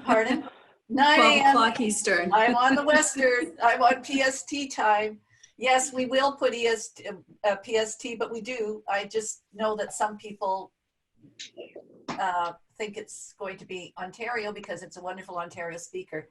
Pardon? 9 12 a.m. o'clock Eastern. I'm on the Western. I'm on PST time. Yes, we will put PST, but we do. I just know that some people think it's going to be Ontario because it's a wonderful Ontario speaker.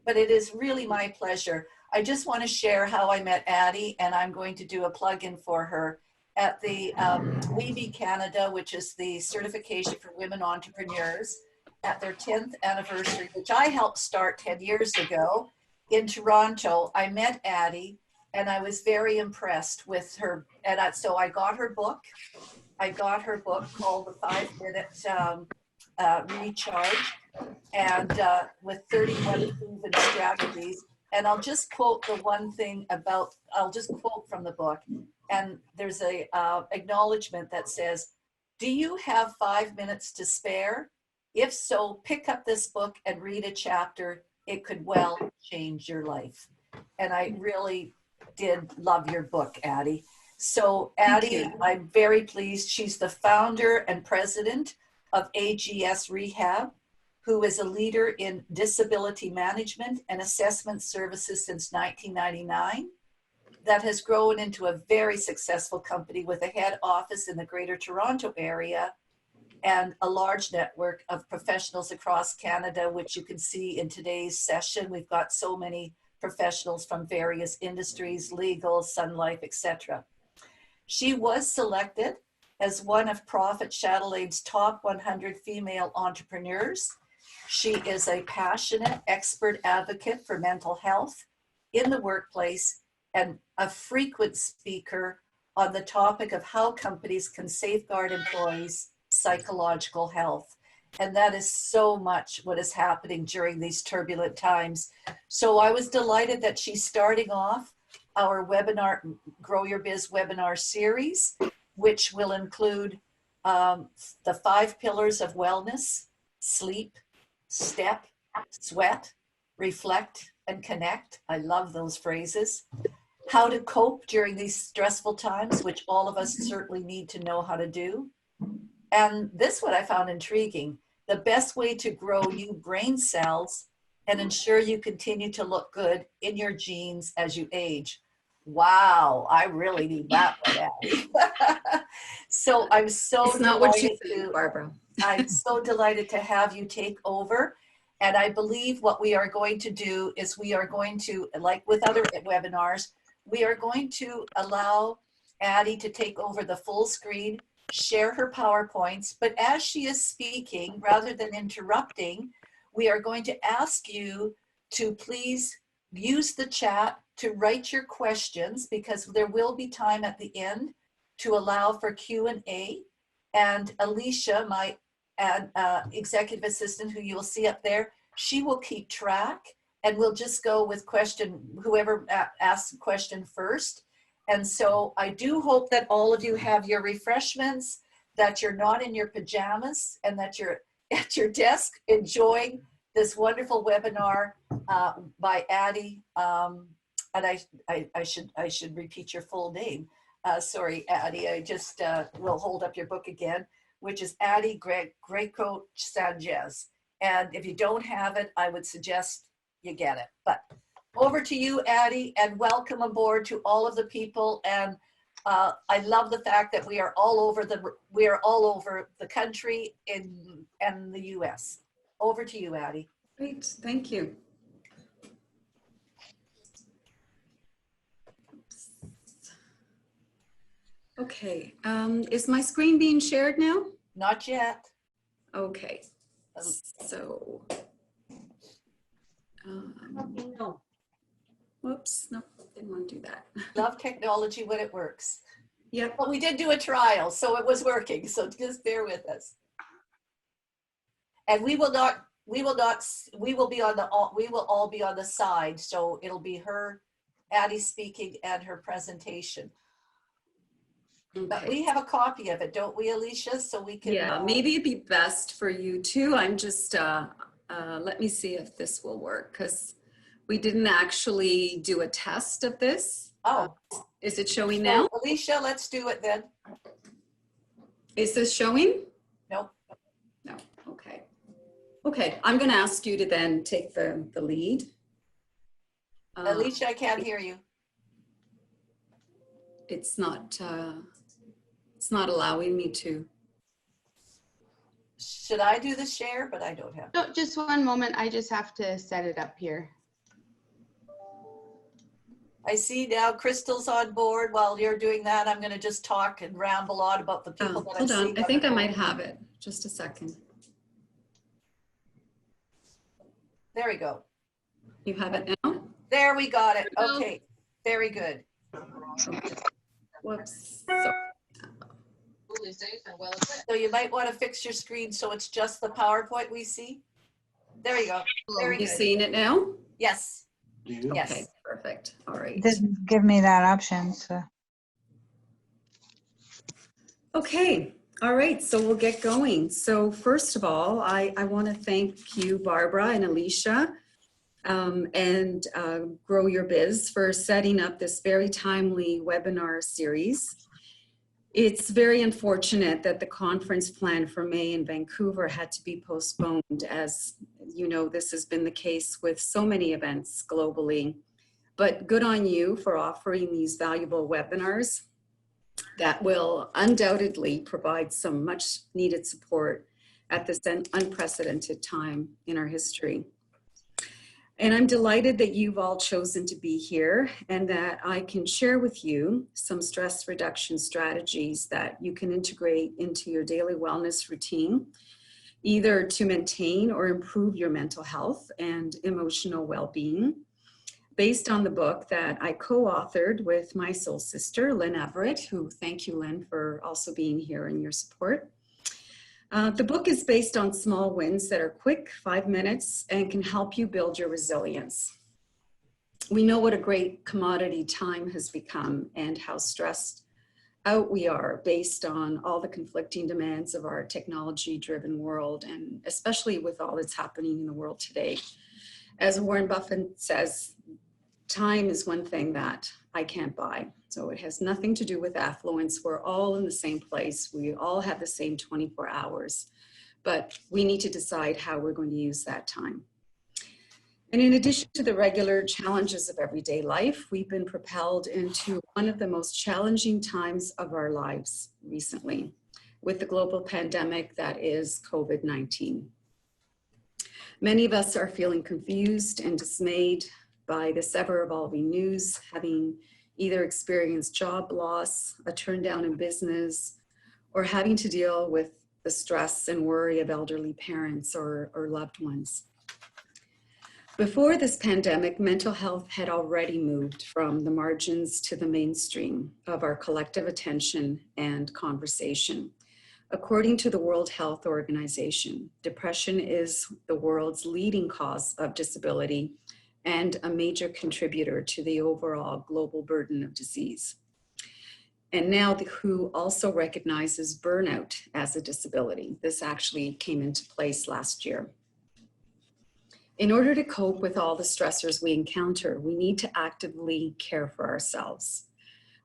But it is really my pleasure. I just want to share how I met Addie, and I'm going to do a plug-in for her at the WeBe Canada, which is the certification for women entrepreneurs, at their 10th anniversary, which I helped start 10 years ago in Toronto. I met Addie, and I was very impressed with her. And so I got her book. I got her book called The 5-Minute Recharge, and with 31 proven strategies. And I'll just quote the one thing about, I'll just quote from the book. And there's a acknowledgement that says, do you have 5 minutes to spare? If so, pick up this book and read a chapter. It could well change your life. And I really did love your book, Addie. So Addie, I'm very pleased. She's the founder and president of AGS Rehab, who is a leader in disability management and assessment services since 1999. That has grown into a very successful company with a head office in the Greater Toronto area and a large network of professionals across Canada, which you can see in today's session. We've got so many professionals from various industries, legal, Sun Life, etc. She was selected as one of Profit Chatelier's top 100 female entrepreneurs. She is a passionate expert advocate for mental health in the workplace and a frequent speaker on the topic of how companies can safeguard employees' psychological health. And that is so much what is happening during these turbulent times. So I was delighted that she's starting off our webinar, Grow Your Biz webinar series, which will include the 5 pillars of wellness: sleep, step, sweat, reflect, and connect. I love those phrases. How to cope during these stressful times, which all of us certainly need to know how to do. And this what I found intriguing: the best way to grow new brain cells and ensure you continue to look good in your genes as you age. Wow, I really need that one, Abby. So I'm so it's not what you think, Barbara. I'm so delighted to have you take over. And I believe what we are going to do is we are going to, like with other webinars, we are going to allow Addie to take over the full screen, share her PowerPoints, but as she is speaking, rather than interrupting, we are going to ask you to please use the chat to write your questions, because there will be time at the end to allow for Q&A. And Alicia, my executive assistant, who you will see up there, she will keep track, and we'll just go with whoever asks the question first. And so I do hope that all of you have your refreshments, that you're not in your pajamas, and that you're at your desk enjoying this wonderful webinar by Addie. And I should repeat your full name. Sorry, Addie, I just will hold up your book again, which is Addie Greco Sanchez. And if you don't have it, I would suggest you get it. But over to you, Addie, and welcome aboard to all of the people. And I love the fact that we are all over the country and the U.S. Over to you, Addie. Great, thank you. Okay, is my screen being shared now? Not yet. Okay, so, whoops, nope, didn't want to do that. Love technology when it works. Yep. But we did do a trial, so it was working, so just bear with us. And we will all be on the side, so it'll be Addie speaking and her presentation. Okay. But we have a copy of it, don't we, Alicia? So we can. Yeah, maybe it'd be best for you too. I'm just, let me see if this will work, because we didn't actually do a test of this. Oh. Is it showing now? Alicia, let's do it then. Is this showing? Nope. No, okay. Okay, I'm going to ask you to then take the lead. Alicia, I can't hear you. It's not allowing me to. Should I do the share? But I don't have. No, just one moment. I just have to set it up here. I see now Crystal's on board. While you're doing that, I'm going to just talk and ramble on about the people that Hold I'm on, seeing. I think I might have it. Just a second. There we go. You have it now? There we got it. Okay, very good. Whoops. So you might want to fix your screen so it's just the PowerPoint we see. There you go. Very You good. seeing it now? Yes. Yes. Okay, perfect. All right. Didn't give me that option, so. Okay, all right, so we'll get going. So first of all, I want to thank you, Barbara and Alicia, and Grow Your Biz for setting up this very timely webinar series. It's very unfortunate that the conference planned for May in Vancouver had to be postponed. As you know, this has been the case with so many events globally. But good on you for offering these valuable webinars that will undoubtedly provide some much needed support at this unprecedented time in our history. And I'm delighted that you've all chosen to be here and that I can share with you some stress reduction strategies that you can integrate into your daily wellness routine, either to maintain or improve your mental health and emotional well-being, based on the book that I co-authored with my soul sister, Lynn Everett, who, thank you, Lynn, for also being here and your support. The book is based on small wins that are quick, 5 minutes, and can help you build your resilience. We know what a great commodity time has become and how stressed out we are based on all the conflicting demands of our technology-driven world, and especially with all that's happening in the world today. As Warren Buffett says, time is one thing that I can't buy. So it has nothing to do with affluence. We're all in the same place. We all have the same 24 hours, but we need to decide how we're going to use that time. And in addition to the regular challenges of everyday life, we've been propelled into one of the most challenging times of our lives recently with the global pandemic that is COVID-19. Many of us are feeling confused and dismayed by this ever-evolving news, having either experienced job loss, a turn down in business, or having to deal with the stress and worry of elderly parents or loved ones. Before this pandemic, mental health had already moved from the margins to the mainstream of our collective attention and conversation. According to the World Health Organization, depression is the world's leading cause of disability and a major contributor to the overall global burden of disease. And now the WHO also recognizes burnout as a disability. This actually came into place last year. In order to cope with all the stressors we encounter, we need to actively care for ourselves,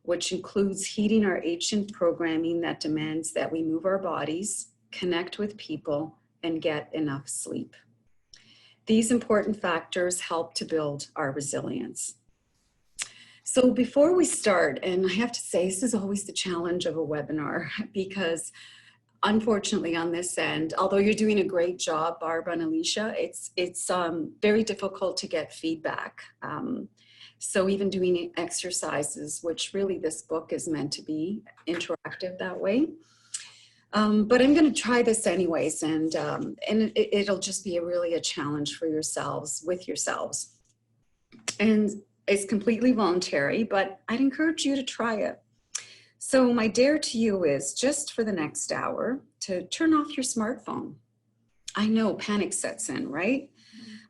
which includes heeding our ancient programming that demands that we move our bodies, connect with people, and get enough sleep. These important factors help to build our resilience. So before we start, and I have to say, this is always the challenge of a webinar because unfortunately on this end, although you're doing a great job, Barbara and Alicia, it's very difficult to get feedback. So even doing exercises, which really this book is meant to be interactive that way. But I'm going to try this anyways, and it'll just be really a challenge for yourselves, with yourselves. And it's completely voluntary, but I'd encourage you to try it. So my dare to you is just for the next hour to turn off your smartphone. I know panic sets in, right?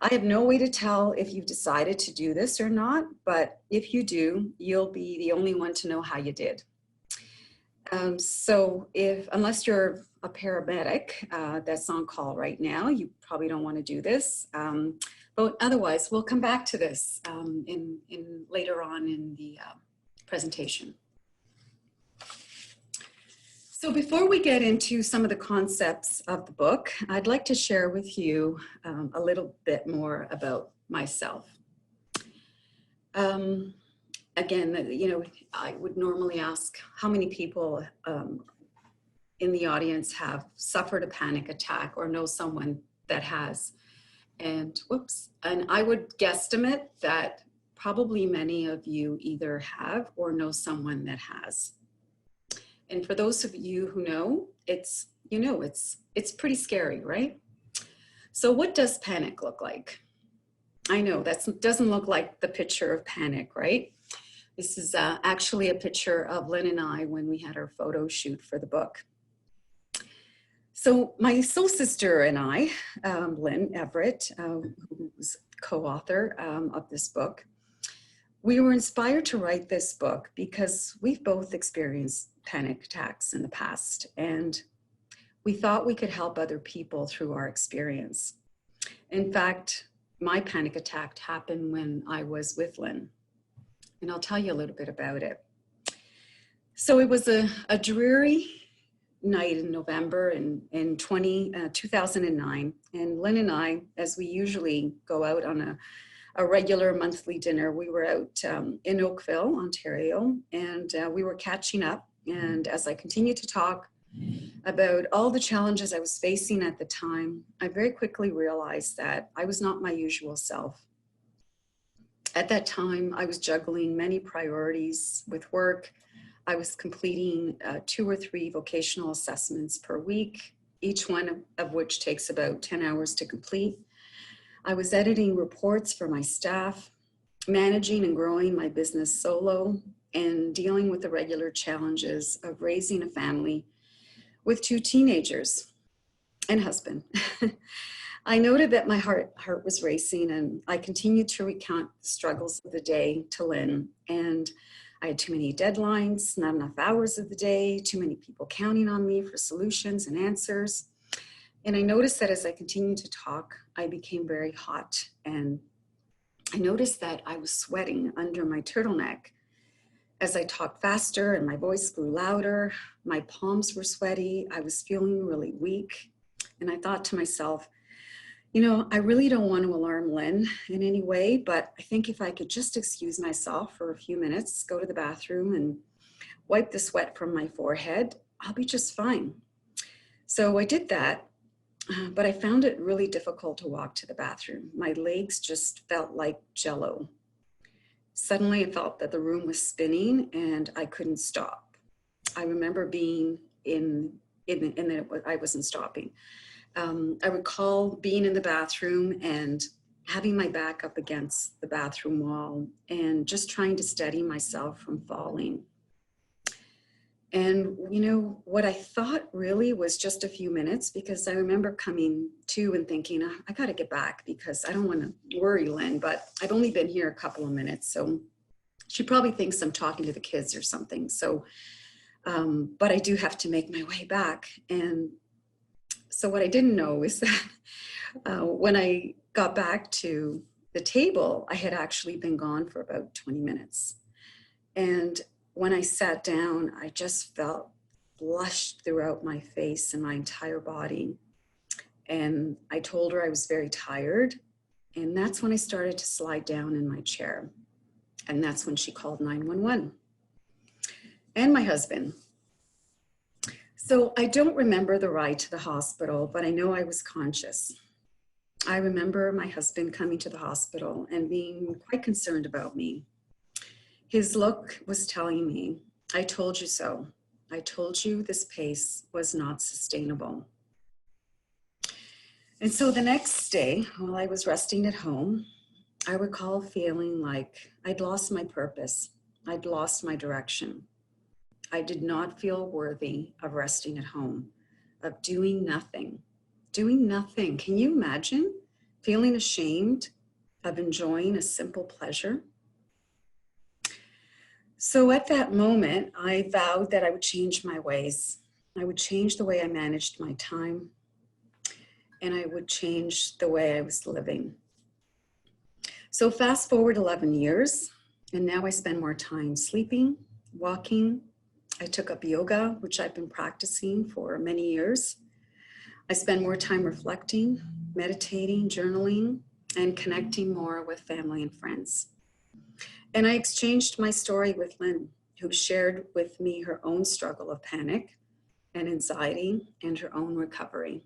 I have no way to tell if you've decided to do this or not, but if you do, you'll be the only one to know how you did. So unless you're a paramedic that's on call right now, you probably don't want to do this. But otherwise, we'll come back to this later on in the presentation. So before we get into some of the concepts of the book, I'd like to share with you a little bit more about myself. Again, you know, I would normally ask how many people in the audience have suffered a panic attack or know someone that has. And I would guesstimate that probably many of you either have or know someone that has. And for those of you who know, it's pretty scary, right? So what does panic look like? I know that doesn't look like the picture of panic, right? This is actually a picture of Lynn and I when we had our photo shoot for the book. So my soul sister and I, Lynn Everett, who's co-author of this book, we were inspired to write this book because we've both experienced panic attacks in the past, and we thought we could help other people through our experience. In fact, my panic attack happened when I was with Lynn, and I'll tell you a little bit about it. So it was a dreary night in November in 2009, and Lynn and I, as we usually go out on a regular monthly dinner, we were out in Oakville, Ontario, and we were catching up. And as I continued to talk about all the challenges I was facing at the time, I very quickly realized that I was not my usual self. At that time, I was juggling many priorities with work. I was completing 2 or 3 vocational assessments per week, each one of which takes about 10 hours to complete. I was editing reports for my staff, managing and growing my business solo, and dealing with the regular challenges of raising a family with 2 teenagers and husband. I noted that my heart was racing, and I continued to recount the struggles of the day to Lynn. And I had too many deadlines, not enough hours of the day, too many people counting on me for solutions and answers. And I noticed that as I continued to talk, I became very hot. And I noticed that I was sweating under my turtleneck. As I talked faster and my voice grew louder, my palms were sweaty, I was feeling really weak. And I thought to myself, you know, I really don't want to alarm Lynn in any way, but I think if I could just excuse myself for a few minutes, go to the bathroom and wipe the sweat from my forehead, I'll be just fine. So I did that, but I found it really difficult to walk to the bathroom. My legs just felt like jello. Suddenly I felt that the room was spinning and I couldn't stop. I remember being I wasn't stopping. I recall being in the bathroom and having my back up against the bathroom wall and just trying to steady myself from falling. And you know, what I thought really was just a few minutes, because I remember coming to and thinking, I got to get back because I don't want to worry Lynn, but I've only been here a couple of minutes. So she probably thinks I'm talking to the kids or something. So, but I do have to make my way back. And so what I didn't know is that when I got back to the table, I had actually been gone for about 20 minutes. And when I sat down, I just felt blush throughout my face and my entire body. And I told her I was very tired. And that's when I started to slide down in my chair. And that's when she called 911 and my husband. So I don't remember the ride to the hospital, but I know I was conscious. I remember my husband coming to the hospital and being quite concerned about me. His look was telling me, I told you so. I told you this pace was not sustainable. And so the next day, while I was resting at home, I recall feeling like I'd lost my purpose. I'd lost my direction. I did not feel worthy of resting at home, of doing nothing. Doing nothing. Can you imagine feeling ashamed of enjoying a simple pleasure? So at that moment, I vowed that I would change my ways. I would change the way I managed my time, and I would change the way I was living. So fast forward 11 years, and now I spend more time sleeping, walking, I took up yoga, which I've been practicing for many years. I spend more time reflecting, meditating, journaling, and connecting more with family and friends. And I exchanged my story with Lynn, who shared with me her own struggle of panic and anxiety and her own recovery.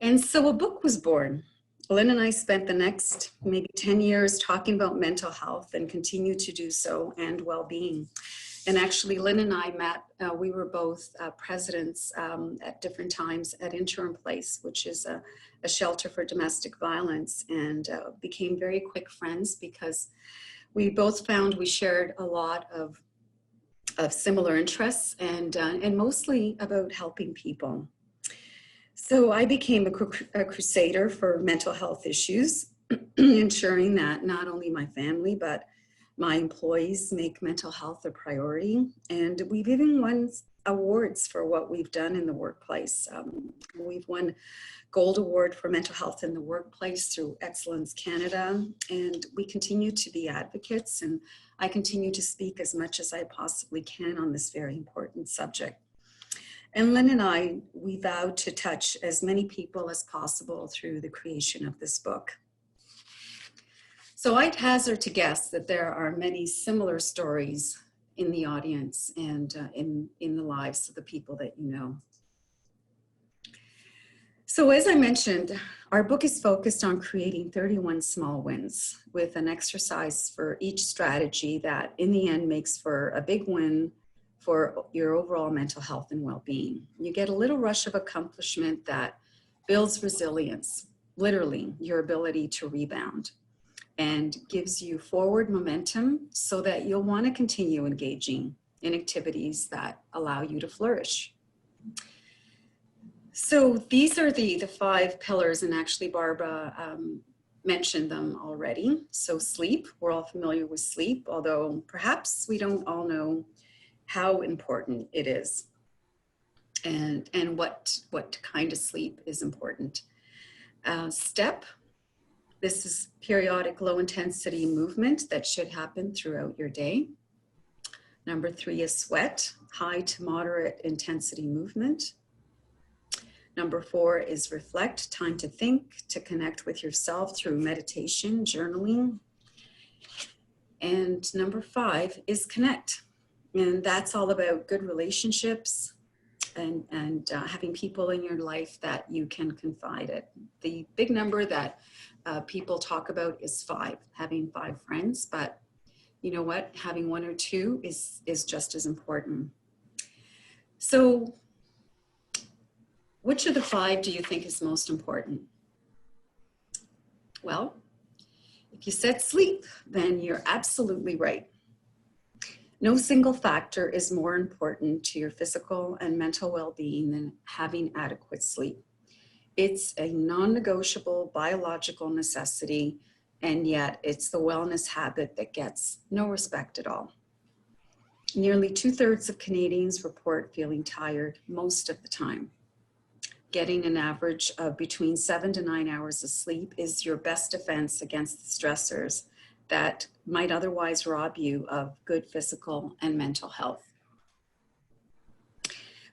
And so a book was born. Lynn and I spent the next maybe 10 years talking about mental health and continue to do so, and well-being. And actually, Lynn and I met, we were both presidents at different times at Interim Place, which is a shelter for domestic violence, and became very quick friends because we both found we shared a lot of similar interests and mostly about helping people. So I became a crusader for mental health issues, ensuring that not only my family, but my employees make mental health a priority. And we've even won awards for what we've done in the workplace. We've won Gold Award for Mental Health in the Workplace through Excellence Canada. And we continue to be advocates, and I continue to speak as much as I possibly can on this very important subject. And Lynn and I, we vowed to touch as many people as possible through the creation of this book. So I'd hazard to guess that there are many similar stories in the audience and in the lives of the people that you know. So as I mentioned, our book is focused on creating 31 small wins with an exercise for each strategy that in the end makes for a big win for your overall mental health and well-being. You get a little rush of accomplishment that builds resilience, literally your ability to rebound, and gives you forward momentum so that you'll want to continue engaging in activities that allow you to flourish. So these are the 5 pillars, and actually Barbara mentioned them already. So sleep, we're all familiar with sleep, although perhaps we don't all know how important it is and what kind of sleep is important. Step, this is periodic low intensity movement that should happen throughout your day. Number 3 is sweat, high to moderate intensity movement. Number 4 is reflect, time to think, to connect with yourself through meditation, journaling. And number 5 is connect. And that's all about good relationships and having people in your life that you can confide in. The big number that people talk about is 5, having 5 friends, but you know what? Having 1 or 2 is just as important. So which of the 5 do you think is most important? Well, if you said sleep, then you're absolutely right. No single factor is more important to your physical and mental well-being than having adequate sleep. It's a non-negotiable biological necessity, and yet it's the wellness habit that gets no respect at all. Nearly 2/3 of Canadians report feeling tired most of the time. Getting an average of between 7 to 9 hours of sleep is your best defense against the stressors that might otherwise rob you of good physical and mental health.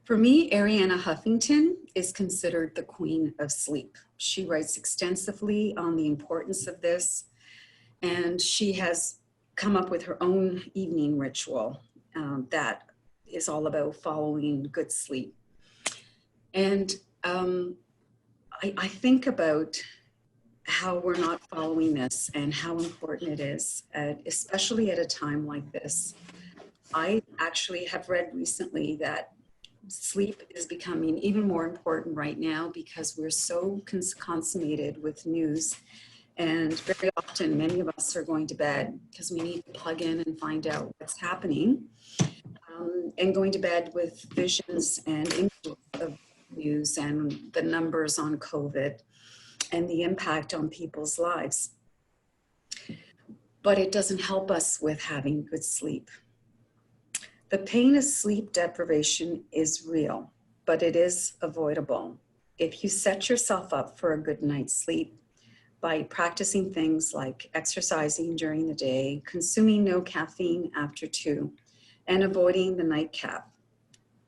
For me, Arianna Huffington is considered the queen of sleep. She writes extensively on the importance of this, and she has come up with her own evening ritual that is all about following good sleep. And I think about how we're not following this and how important it is, especially at a time like this. I actually have read recently that sleep is becoming even more important right now because we're so consummated with news, and very often many of us are going to bed because we need to plug in and find out what's happening, and going to bed with visions and images of news and the numbers on COVID and the impact on people's lives. But it doesn't help us with having good sleep. The pain of sleep deprivation is real, but it is avoidable. If you set yourself up for a good night's sleep by practicing things like exercising during the day, consuming no caffeine after 2, and avoiding the nightcap.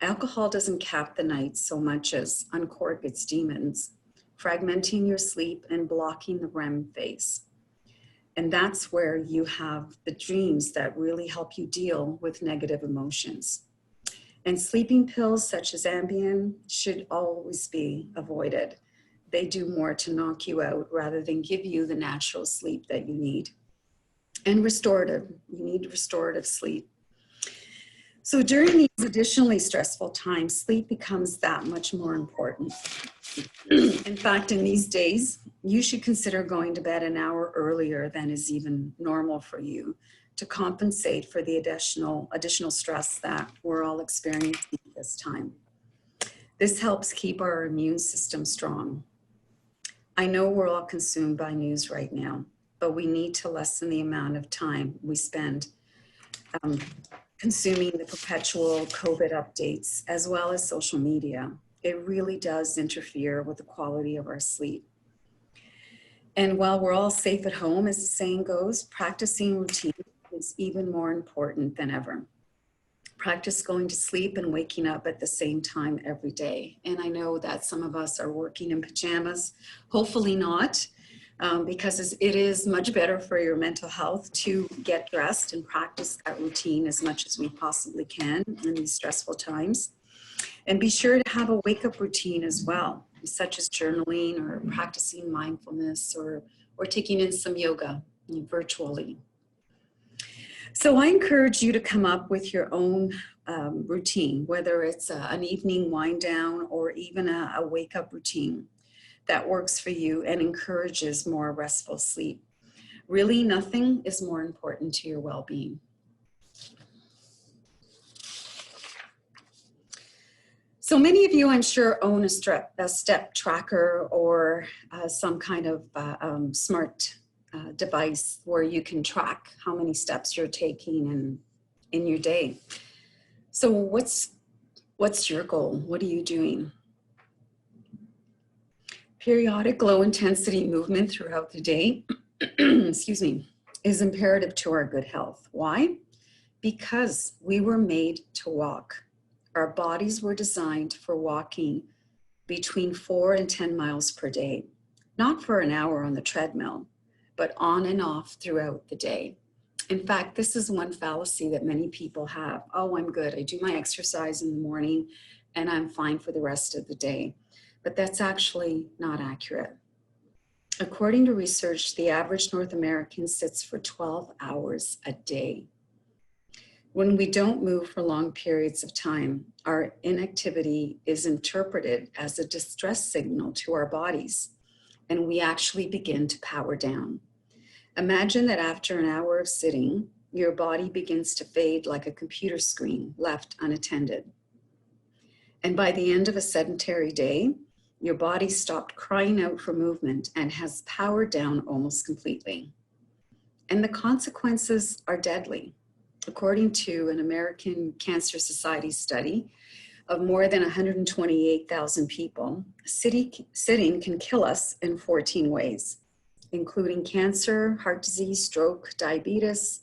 Alcohol doesn't cap the night so much as uncork its demons, fragmenting your sleep and blocking the REM phase. And that's where you have the dreams that really help you deal with negative emotions. And sleeping pills such as Ambien should always be avoided. They do more to knock you out rather than give you the natural sleep that you need. And restorative, you need restorative sleep. So during these additionally stressful times, sleep becomes that much more important. In fact, in these days, you should consider going to bed an hour earlier than is even normal for you to compensate for the additional stress that we're all experiencing at this time. This helps keep our immune system strong. I know we're all consumed by news right now, but we need to lessen the amount of time we spend consuming the perpetual COVID updates as well as social media. It really does interfere with the quality of our sleep. And while we're all safe at home, as the saying goes, practicing routine is even more important than ever. Practice going to sleep and waking up at the same time every day. And I know that some of us are working in pajamas, hopefully not, because it is much better for your mental health to get dressed and practice that routine as much as we possibly can in these stressful times. And be sure to have a wake-up routine as well, such as journaling or practicing mindfulness or taking in some yoga virtually. So I encourage you to come up with your own routine, whether it's an evening wind down or even a wake-up routine that works for you and encourages more restful sleep. Really, nothing is more important to your well-being. So many of you, I'm sure, own a step tracker or some kind of smart device where you can track how many steps you're taking in your day. So what's your goal? What are you doing? Periodic low intensity movement throughout the day, excuse me, is imperative to our good health. Why? Because we were made to walk. Our bodies were designed for walking between 4 and 10 miles per day, not for an hour on the treadmill, but on and off throughout the day. In fact, this is one fallacy that many people have. Oh, I'm good. I do my exercise in the morning and I'm fine for the rest of the day. But that's actually not accurate. According to research, the average North American sits for 12 hours a day. When we don't move for long periods of time, our inactivity is interpreted as a distress signal to our bodies, and we actually begin to power down. Imagine that after an hour of sitting, your body begins to fade like a computer screen left unattended. And by the end of a sedentary day, your body stopped crying out for movement and has powered down almost completely. And the consequences are deadly. According to an American Cancer Society study of more than 128,000 people, sitting can kill us in 14 ways, including cancer, heart disease, stroke, diabetes,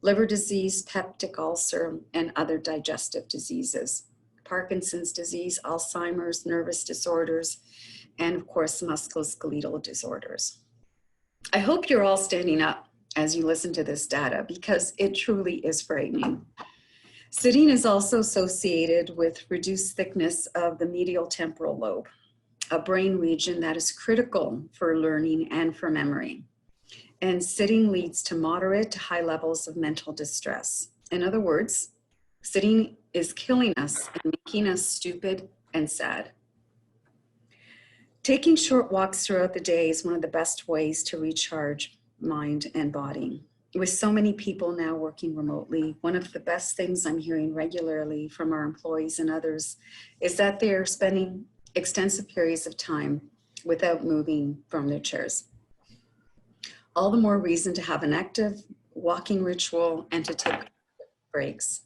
liver disease, peptic ulcer, and other digestive diseases, Parkinson's disease, Alzheimer's, nervous disorders, and of course, musculoskeletal disorders. I hope you're all standing up as you listen to this data because it truly is frightening. Sitting is also associated with reduced thickness of the medial temporal lobe, a brain region that is critical for learning and for memory. And sitting leads to moderate to high levels of mental distress. In other words, sitting is killing us and making us stupid and sad. Taking short walks throughout the day is one of the best ways to recharge mind and body. With so many people now working remotely, one of the best things I'm hearing regularly from our employees and others is that they're spending extensive periods of time without moving from their chairs. All the more reason to have an active walking ritual and to take breaks.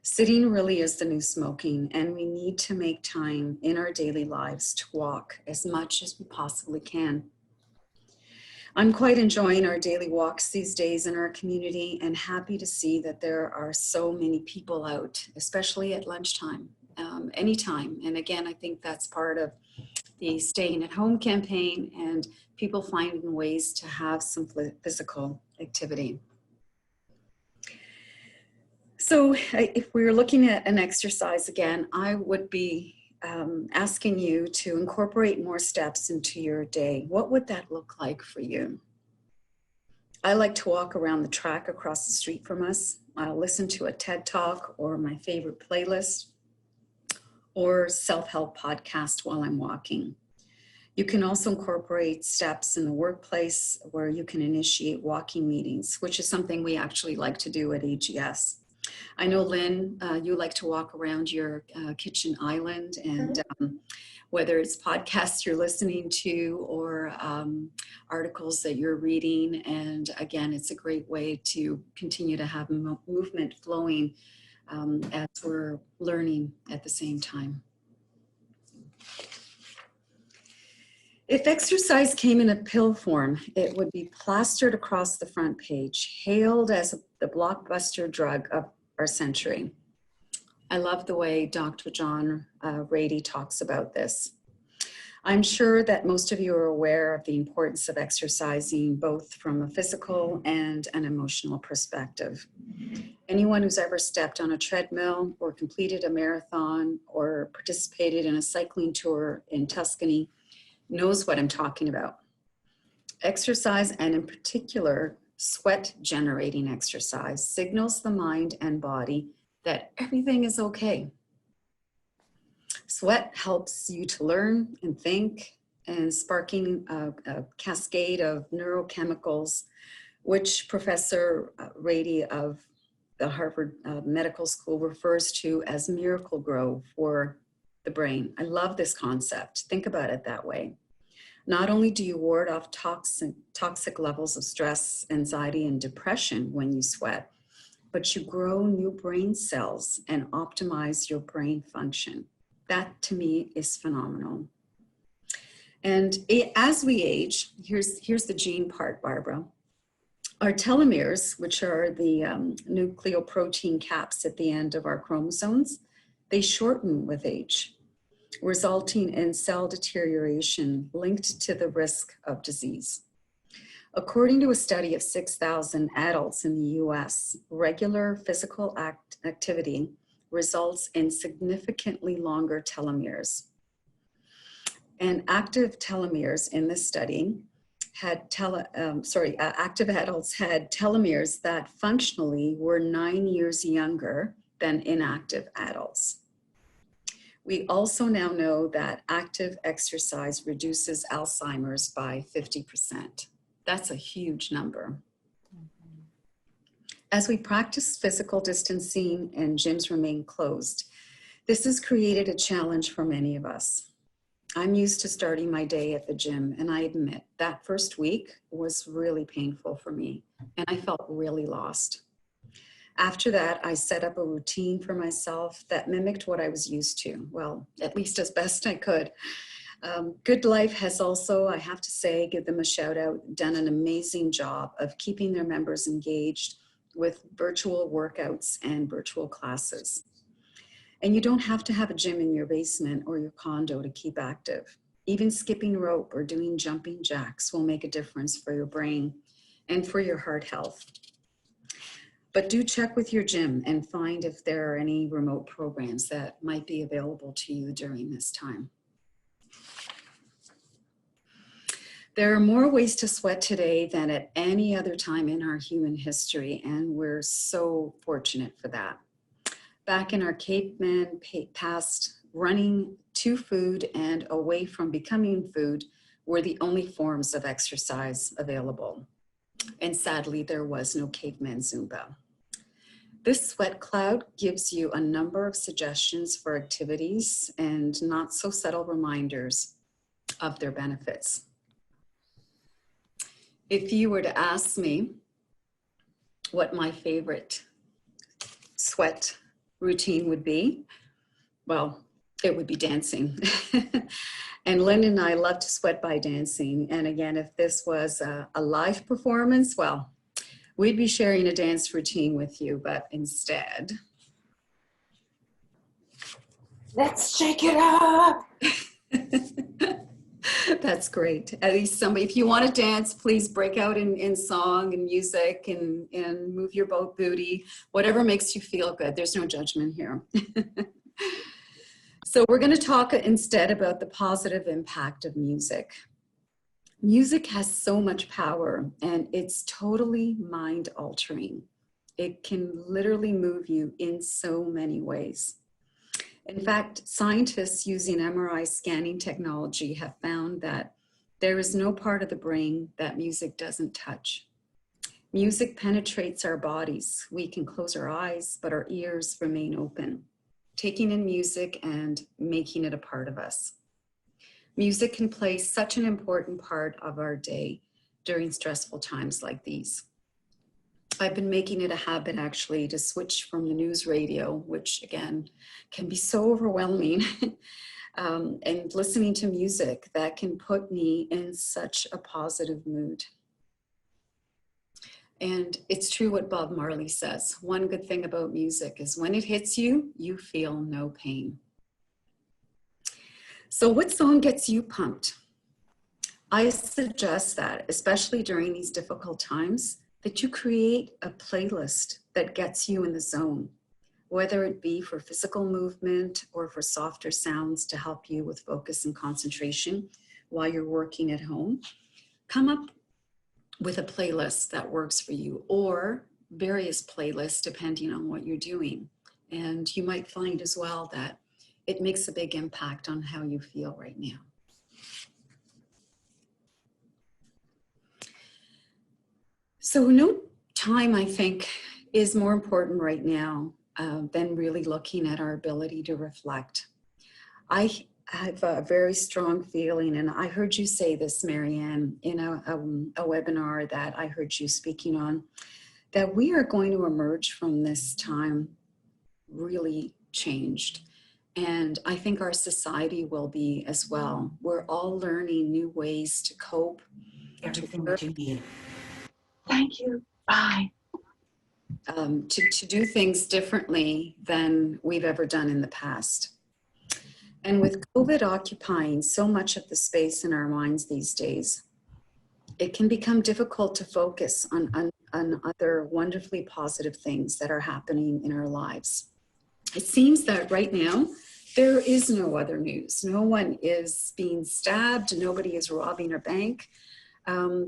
Sitting really is the new smoking, and we need to make time in our daily lives to walk as much as we possibly can. I'm quite enjoying our daily walks these days in our community and happy to see that there are so many people out, especially at lunchtime, anytime. And again, I think that's part of the staying at home campaign and people finding ways to have some physical activity. So if we were looking at an exercise again, I would be asking you to incorporate more steps into your day. What would that look like for you? I like to walk around the track across the street from us. I'll listen to a TED Talk or my favorite playlist or self-help podcast while I'm walking. You can also incorporate steps in the workplace where you can initiate walking meetings, which is something we actually like to do at AGS. I know, Lynn, you like to walk around your kitchen island, and whether it's podcasts you're listening to or articles that you're reading. And again, it's a great way to continue to have movement flowing as we're learning at the same time. If exercise came in a pill form, it would be plastered across the front page, hailed as the blockbuster drug of our century. I love the way Dr. John Rady talks about this. I'm sure that most of you are aware of the importance of exercising, both from a physical and an emotional perspective. Anyone who's ever stepped on a treadmill or completed a marathon or participated in a cycling tour in Tuscany knows what I'm talking about. Exercise, and in particular, sweat-generating exercise, signals the mind and body that everything is okay. Sweat helps you to learn and think, and sparking a cascade of neurochemicals, which Professor Rady of the Harvard Medical School refers to as miracle grow for the brain. I love this concept. Think about it that way. Not only do you ward off toxic levels of stress, anxiety, and depression when you sweat, but you grow new brain cells and optimize your brain function. That to me is phenomenal. And as we age, here's the gene part, Barbara. Our telomeres, which are the nucleoprotein caps at the end of our chromosomes, they shorten with age, resulting in cell deterioration linked to the risk of disease. According to a study of 6,000 adults in the US, regular physical activity results in significantly longer telomeres. And active telomeres in this study had active adults had telomeres that functionally were 9 years younger than inactive adults. We also now know that active exercise reduces Alzheimer's by 50%. That's a huge number. As we practice physical distancing and gyms remain closed, this has created a challenge for many of us. I'm used to starting my day at the gym, and I admit that first week was really painful for me, and I felt really lost. After that, I set up a routine for myself that mimicked what I was used to, well, at least as best I could. Good Life has also, I have to say, give them a shout out, done an amazing job of keeping their members engaged with virtual workouts and virtual classes. And you don't have to have a gym in your basement or your condo to keep active. Even skipping rope or doing jumping jacks will make a difference for your brain and for your heart health. But do check with your gym and find if there are any remote programs that might be available to you during this time. There are more ways to sweat today than at any other time in our human history, and we're so fortunate for that. Back in our caveman past, running to food and away from becoming food were the only forms of exercise available. And sadly, there was no caveman Zumba. This sweat cloud gives you a number of suggestions for activities and not so subtle reminders of their benefits. If you were to ask me what my favorite sweat routine would be, well, It would be dancing. And Lynn and I love to sweat by dancing. And again, if this was a live performance, well, we'd be sharing a dance routine with you, but instead, Let's shake it up. that's great. At least somebody, if you want to dance, please break out in song and music and move your boat booty, whatever makes you feel good. There's no judgment here. So we're going to talk instead about the positive impact of music. Music has so much power and it's totally mind altering. It can literally move you in so many ways. In fact, scientists using MRI scanning technology have found that there is no part of the brain that music doesn't touch. Music penetrates our bodies. We can close our eyes, but our ears remain open, taking in music and making it a part of us. Music can play such an important part of our day during stressful times like these. I've been making it a habit actually to switch from the news radio, which again can be so overwhelming, and listening to music that can put me in such a positive mood. And it's true what Bob Marley says. One good thing about music is when it hits you, you feel no pain. So what song gets you pumped? I suggest that, especially during these difficult times, that you create a playlist that gets you in the zone, whether it be for physical movement or for softer sounds to help you with focus and concentration while you're working at home. Come up with a playlist that works for you, or various playlists depending on what you're doing. And you might find as well that it makes a big impact on how you feel right now. So no time, I think, is more important right now than really looking at our ability to reflect. I have a very strong feeling, and I heard you say this, Marianne, in a webinar that I heard you speaking on, that we are going to emerge from this time really changed. And I think our society will be as well. We're all learning new ways to cope. Everything that you need. Thank you. Bye. To do things differently than we've ever done in the past. And with COVID occupying so much of the space in our minds these days, it can become difficult to focus on other wonderfully positive things that are happening in our lives. It seems that right now, there is no other news. No one is being stabbed, nobody is robbing a bank,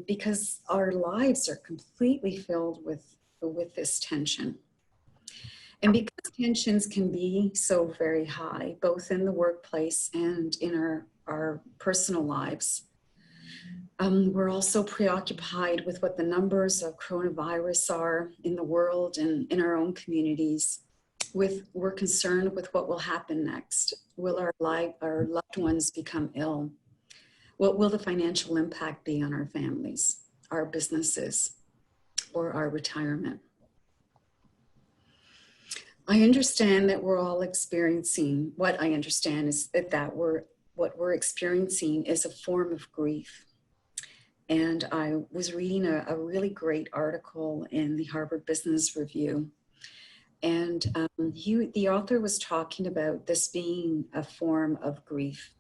because our lives are completely filled with this tension. And because tensions can be so very high, both in the workplace and in our personal lives, we're also preoccupied with what the numbers of coronavirus are in the world and in our own communities. We're concerned with what will happen next. Will our loved ones become ill? What will the financial impact be on our families, our businesses, or our retirement? I understand that we're all experiencing, what I understand is that what we're experiencing is a form of grief. And I was reading a really great article in the Harvard Business Review. And the author was talking about this being a form of grief,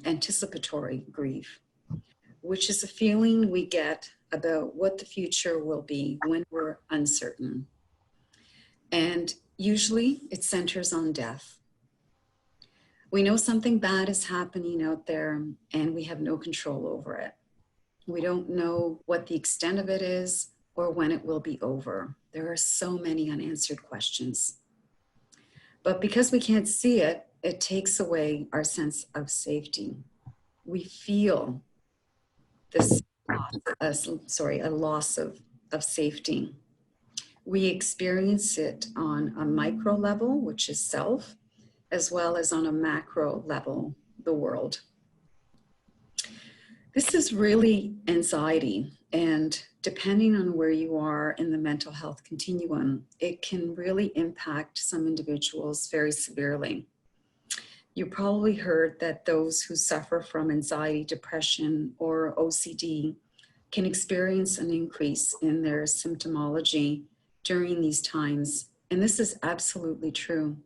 anticipatory grief, which is a feeling we get about what the future will be when we're uncertain. And usually it centers on death. We know something bad is happening out there and we have no control over it. We don't know what the extent of it is or when it will be over. There are so many unanswered questions. But because we can't see it, it takes away our sense of safety. We feel this a loss of safety. We experience it on a micro level, which is self, as well as on a macro level, the world. This is really anxiety, and depending on where you are in the mental health continuum, it can really impact some individuals very severely. You probably heard that those who suffer from anxiety, depression, or OCD can experience an increase in their symptomology during these times, and this is absolutely true.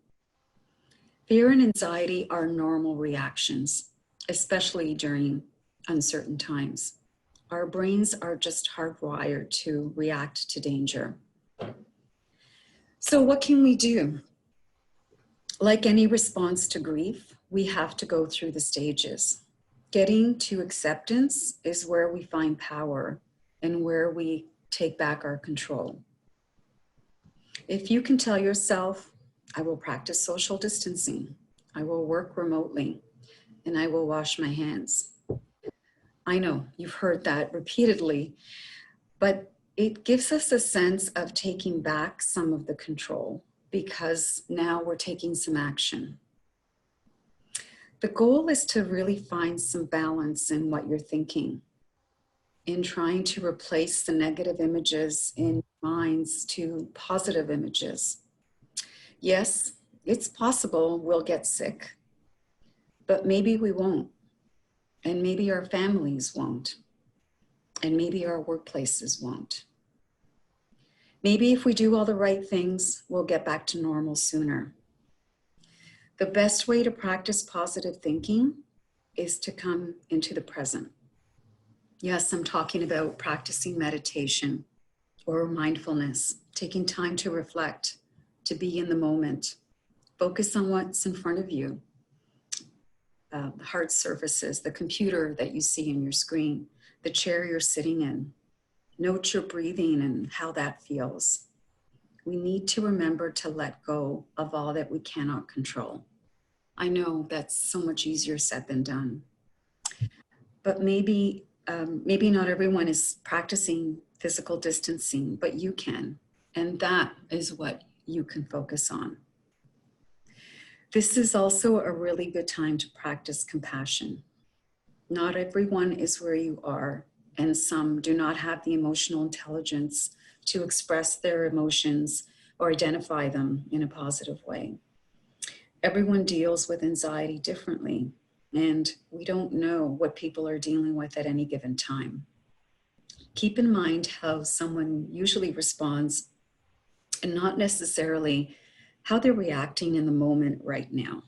Fear and anxiety are normal reactions, especially during uncertain times. Our brains are just hardwired to react to danger. So what can we do? Like any response to grief, we have to go through the stages. Getting to acceptance is where we find power and where we take back our control. If you can tell yourself, I will practice social distancing, I will work remotely, and I will wash my hands. I know you've heard that repeatedly, but it gives us a sense of taking back some of the control because now we're taking some action. The goal is to really find some balance in what you're thinking, in trying to replace the negative images in your minds to positive images. Yes, it's possible we'll get sick, but maybe we won't. And maybe our families won't. And maybe our workplaces won't. Maybe if we do all the right things, we'll get back to normal sooner. The best way to practice positive thinking is to come into the present. Yes, I'm talking about practicing meditation or mindfulness, taking time to reflect, to be in the moment. Focus on what's in front of you. The hard surfaces, the computer that you see in your screen, the chair you're sitting in. Note your breathing and how that feels. We need to remember to let go of all that we cannot control. I know that's so much easier said than done. But maybe not everyone is practicing physical distancing, but you can. And that is what you can focus on. This is also a really good time to practice compassion. Not everyone is where you are, and some do not have the emotional intelligence to express their emotions or identify them in a positive way. Everyone deals with anxiety differently, and we don't know what people are dealing with at any given time. Keep in mind how someone usually responds and not necessarily how they're reacting in the moment right now.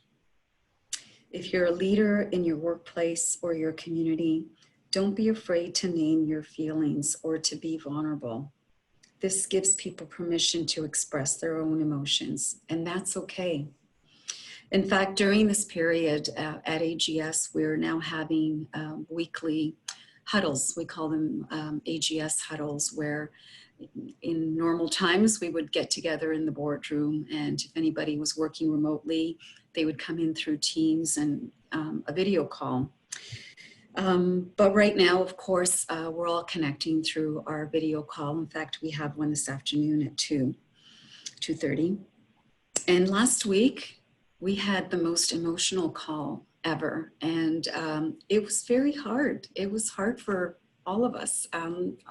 If you're a leader in your workplace or your community, don't be afraid to name your feelings or to be vulnerable. This gives people permission to express their own emotions, and that's okay. In fact, during this period at AGS, we're now having weekly huddles. We call them AGS huddles, where in normal times, we would get together in the boardroom, and if anybody was working remotely, they would come in through Teams and a video call. But right now, of course, we're all connecting through our video call. In fact, we have one this afternoon at 2:30. And last week, we had the most emotional call ever. And it was very hard. It was hard for all of us.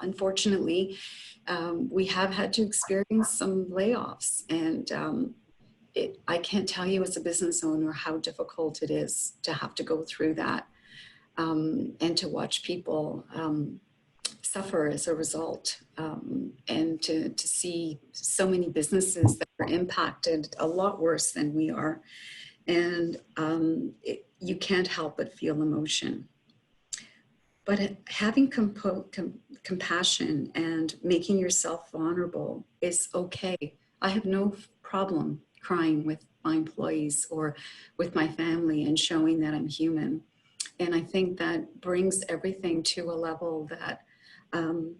Unfortunately, we have had to experience some layoffs, and I can't tell you as a business owner how difficult it is to have to go through that and to watch people suffer as a result, and to see so many businesses that are impacted a lot worse than we are. And you can't help but feel emotion. But having compassion and making yourself vulnerable is okay. I have no problem crying with my employees or with my family and showing that I'm human. And I think that brings everything to a level that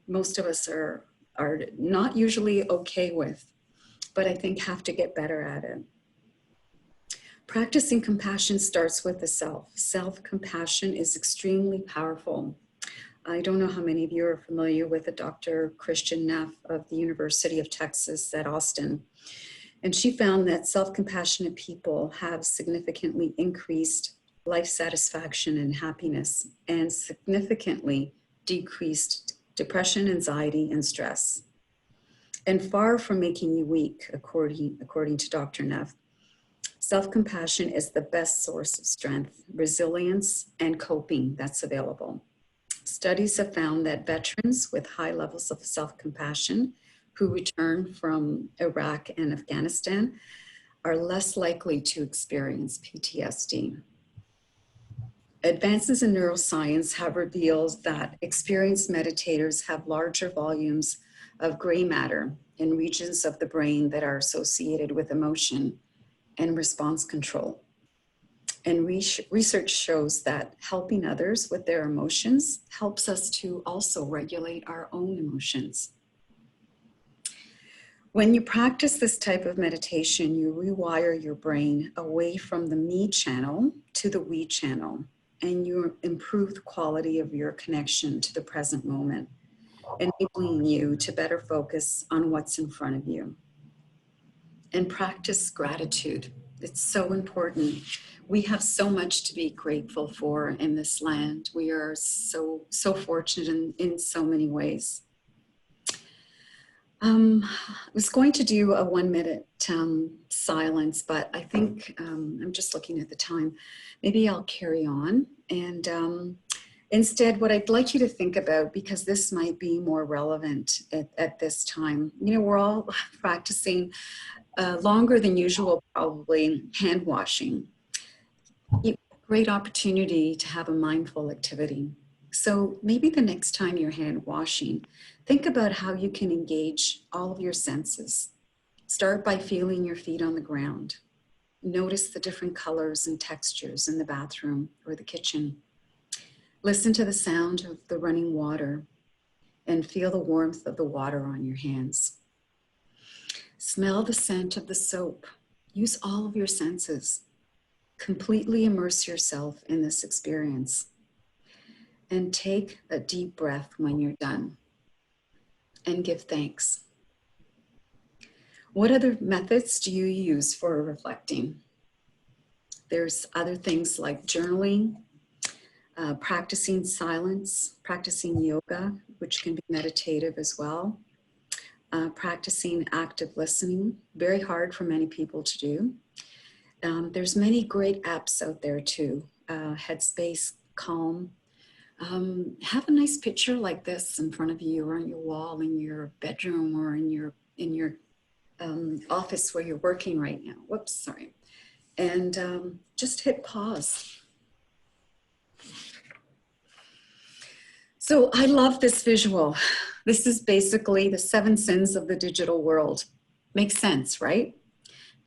most of us are not usually okay with, but I think have to get better at it. Practicing compassion starts with the self. Self-compassion is extremely powerful. I don't know how many of you are familiar with Dr. Christian Neff of the University of Texas at Austin. And she found that self-compassionate people have significantly increased life satisfaction and happiness, and significantly decreased depression, anxiety, and stress. And far from making you weak, according to Dr. Neff, Self-compassion is the best source of strength, resilience, and coping that's available. Studies have found that veterans with high levels of self-compassion who return from Iraq and Afghanistan are less likely to experience PTSD. Advances in neuroscience have revealed that experienced meditators have larger volumes of gray matter in regions of the brain that are associated with emotion and response control. And research shows that helping others with their emotions helps us to also regulate our own emotions. When you practice this type of meditation, you rewire your brain away from the me channel to the we channel, and you improve the quality of your connection to the present moment, enabling you to better focus on what's in front of you. And practice gratitude. It's so important. We have so much to be grateful for in this land. We are so fortunate in so many ways. I was going to do a 1 minute silence, but I think I'm just looking at the time. Maybe I'll carry on. And instead, what I'd like you to think about, because this might be more relevant at this time, you know, we're all practicing longer than usual, probably, hand washing. Great opportunity to have a mindful activity. So maybe the next time you're hand washing, think about how you can engage all of your senses. Start by feeling your feet on the ground. Notice the different colors and textures in the bathroom or the kitchen. Listen to the sound of the running water and feel the warmth of the water on your hands. Smell the scent of the soap. Use all of your senses. Completely immerse yourself in this experience. And take a deep breath when you're done. And give thanks. What other methods do you use for reflecting? There's other things like journaling, practicing silence, practicing yoga, which can be meditative as well. Practicing active listening, very hard for many people to do. There's many great apps out there too. Headspace, Calm. Have a nice picture like this in front of you or on your wall in your bedroom or in your office where you're working right now. Whoops, sorry. And just hit pause. So I love this visual. This is basically the 7 sins of the digital world. Makes sense, right?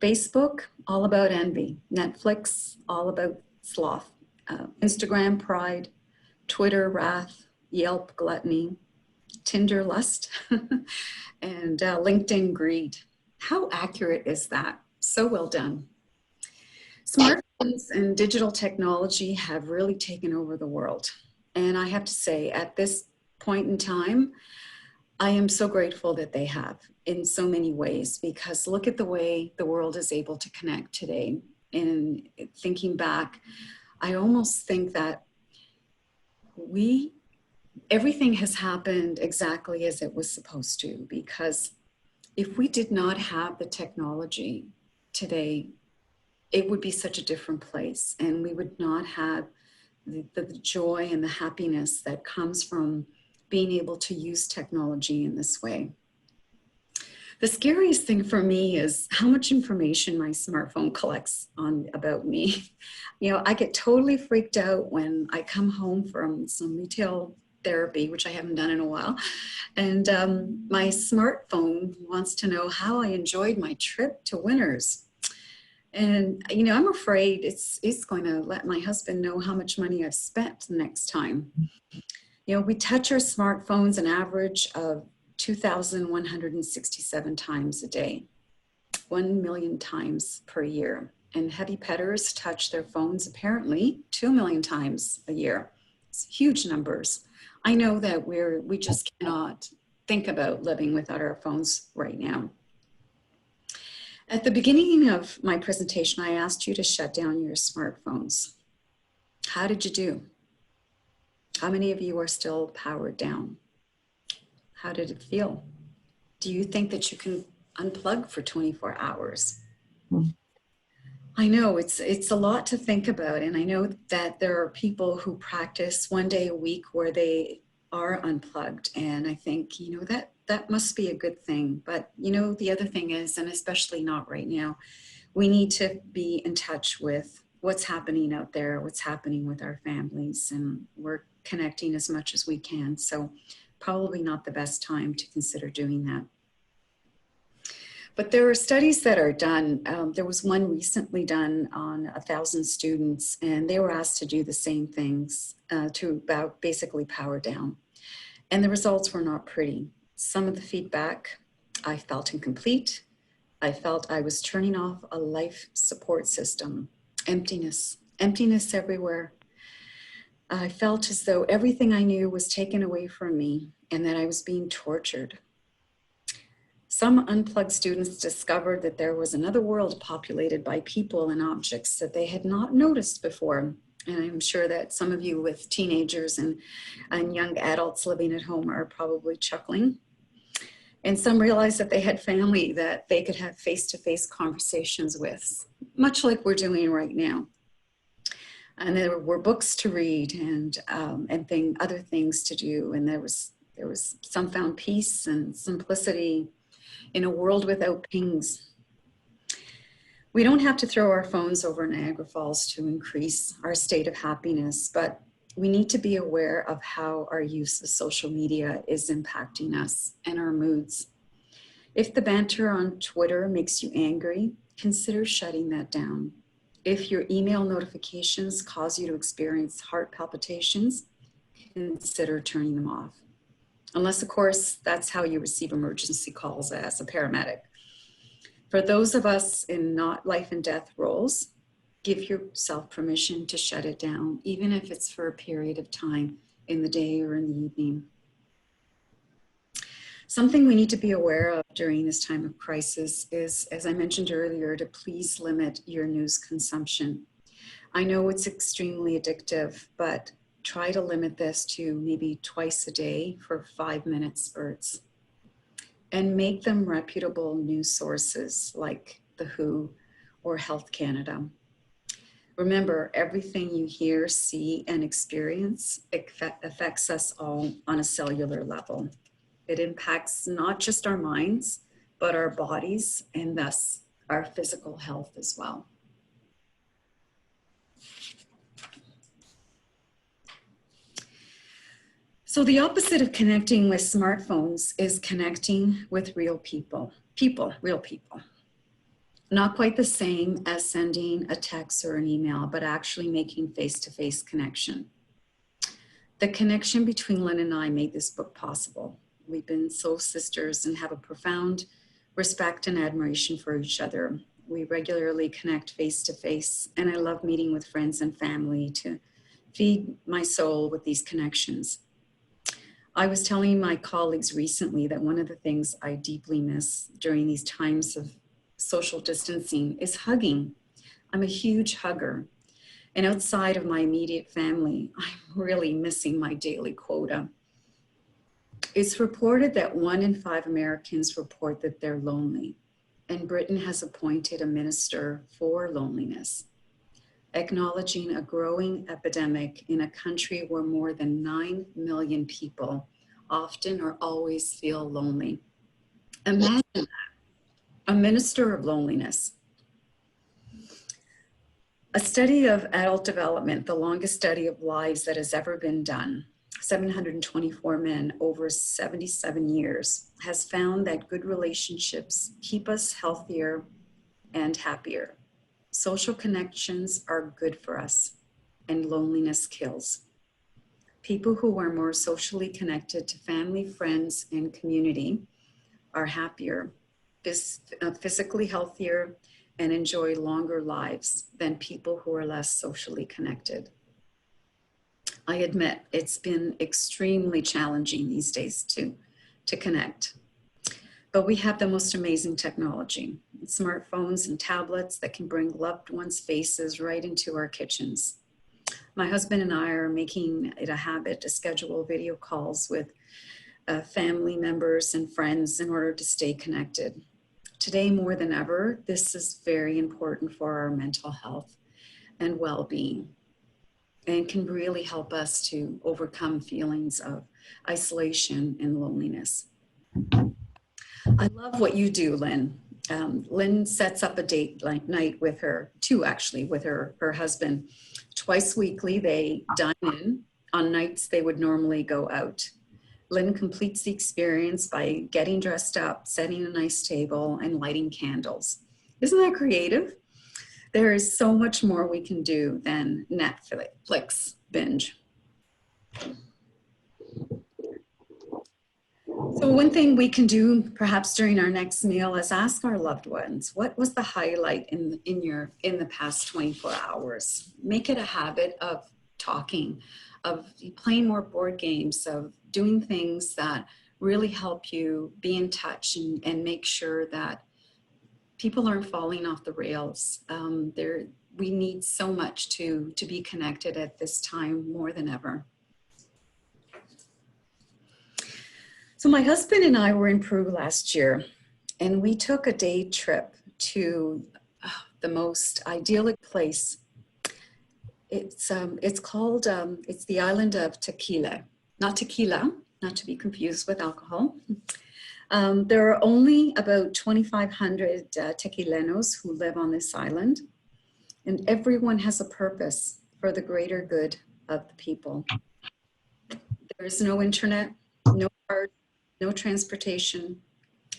Facebook, all about envy. Netflix, all about sloth. Instagram, pride. Twitter, wrath. Yelp, gluttony. Tinder, lust. And LinkedIn, greed. How accurate is that? So well done. Smartphones and digital technology have really taken over the world. And I have to say, at this point in time, I am so grateful that they have in so many ways, because look at the way the world is able to connect today. And thinking back, I almost think that everything has happened exactly as it was supposed to, because if we did not have the technology today, it would be such a different place, and we would not have the joy and the happiness that comes from being able to use technology in this way. The scariest thing for me is how much information my smartphone collects about me. You know, I get totally freaked out when I come home from some retail therapy, which I haven't done in a while. And my smartphone wants to know how I enjoyed my trip to Winners. And, you know, I'm afraid it's going to let my husband know how much money I've spent the next time. You know, we touch our smartphones an average of 2,167 times a day, 1 million times per year. And heavy petters touch their phones apparently 2 million times a year. It's huge numbers. I know that we just cannot think about living without our phones right now. At the beginning of my presentation, I asked you to shut down your smartphones. How did you do? How many of you are still powered down? How did it feel? Do you think that you can unplug for 24 hours? I know it's a lot to think about, and I know that there are people who practice one day a week where they are unplugged, and I think, you know, that must be a good thing. But you know, the other thing is, and especially not right now, we need to be in touch with what's happening out there, what's happening with our families, and we're connecting as much as we can. So probably not the best time to consider doing that. But there are studies that are done. There was one recently done on 1,000 students, and they were asked to do the same things to about basically power down. And the results were not pretty. Some of the feedback, I felt incomplete. I felt I was turning off a life support system. Emptiness everywhere. I felt as though everything I knew was taken away from me and that I was being tortured. Some unplugged students discovered that there was another world populated by people and objects that they had not noticed before. And I'm sure that some of you with teenagers and young adults living at home are probably chuckling. And some realized that they had family that they could have face-to-face conversations with, much like we're doing right now. And there were books to read and other things to do. And there was some found peace and simplicity in a world without pings. We don't have to throw our phones over Niagara Falls to increase our state of happiness, but we need to be aware of how our use of social media is impacting us and our moods. If the banter on Twitter makes you angry, consider shutting that down. If your email notifications cause you to experience heart palpitations, consider turning them off. Unless, of course, that's how you receive emergency calls as a paramedic. For those of us in not life and death roles, give yourself permission to shut it down, even if it's for a period of time in the day or in the evening. Something we need to be aware of during this time of crisis is, as I mentioned earlier, to please limit your news consumption. I know it's extremely addictive, but try to limit this to maybe twice a day for 5-minute spurts. And make them reputable news sources like The WHO or Health Canada. Remember, everything you hear, see, and experience affects us all on a cellular level. It impacts not just our minds, but our bodies and thus our physical health as well. So the opposite of connecting with smartphones is connecting with real people. Real people. Not quite the same as sending a text or an email, but actually making face-to-face connection. The connection between Lynn and I made this book possible. We've been soul sisters and have a profound respect and admiration for each other. We regularly connect face-to-face, and I love meeting with friends and family to feed my soul with these connections. I was telling my colleagues recently that one of the things I deeply miss during these times of social distancing is hugging. I'm a huge hugger. And outside of my immediate family, I'm really missing my daily quota. It's reported that 1 in 5 Americans report that they're lonely, and Britain has appointed a minister for loneliness, acknowledging a growing epidemic in a country where more than 9 million people often or always feel lonely. Imagine that, a minister of loneliness. A study of adult development, the longest study of lives that has ever been done, 724 men over 77 years, has found that good relationships keep us healthier and happier. Social connections are good for us, and loneliness kills. People who are more socially connected to family, friends, and community are happier, physically healthier, and enjoy longer lives than people who are less socially connected. I admit it's been extremely challenging these days to connect. But we have the most amazing technology, smartphones and tablets that can bring loved ones' faces right into our kitchens. My husband and I are making it a habit to schedule video calls with family members and friends in order to stay connected. Today, more than ever, this is very important for our mental health and well-being, and can really help us to overcome feelings of isolation and loneliness. I love what you do, Lynn. Lynn sets up a date night with her, two actually, with her husband. Twice weekly, they dine in. On nights, they would normally go out. Lynn completes the experience by getting dressed up, setting a nice table, and lighting candles. Isn't that creative? There is so much more we can do than Netflix binge. So one thing we can do perhaps during our next meal is ask our loved ones, what was the highlight in the past 24 hours? Make it a habit of talking, of playing more board games, of doing things that really help you be in touch and make sure that people aren't falling off the rails. We need so much to be connected at this time more than ever. So my husband and I were in Peru last year, and we took a day trip to the most idyllic place. It's the island of Tequila, not to be confused with alcohol. There are only about 2,500 Tequilenos who live on this island, and everyone has a purpose for the greater good of the people. There is no internet, no cars, no transportation,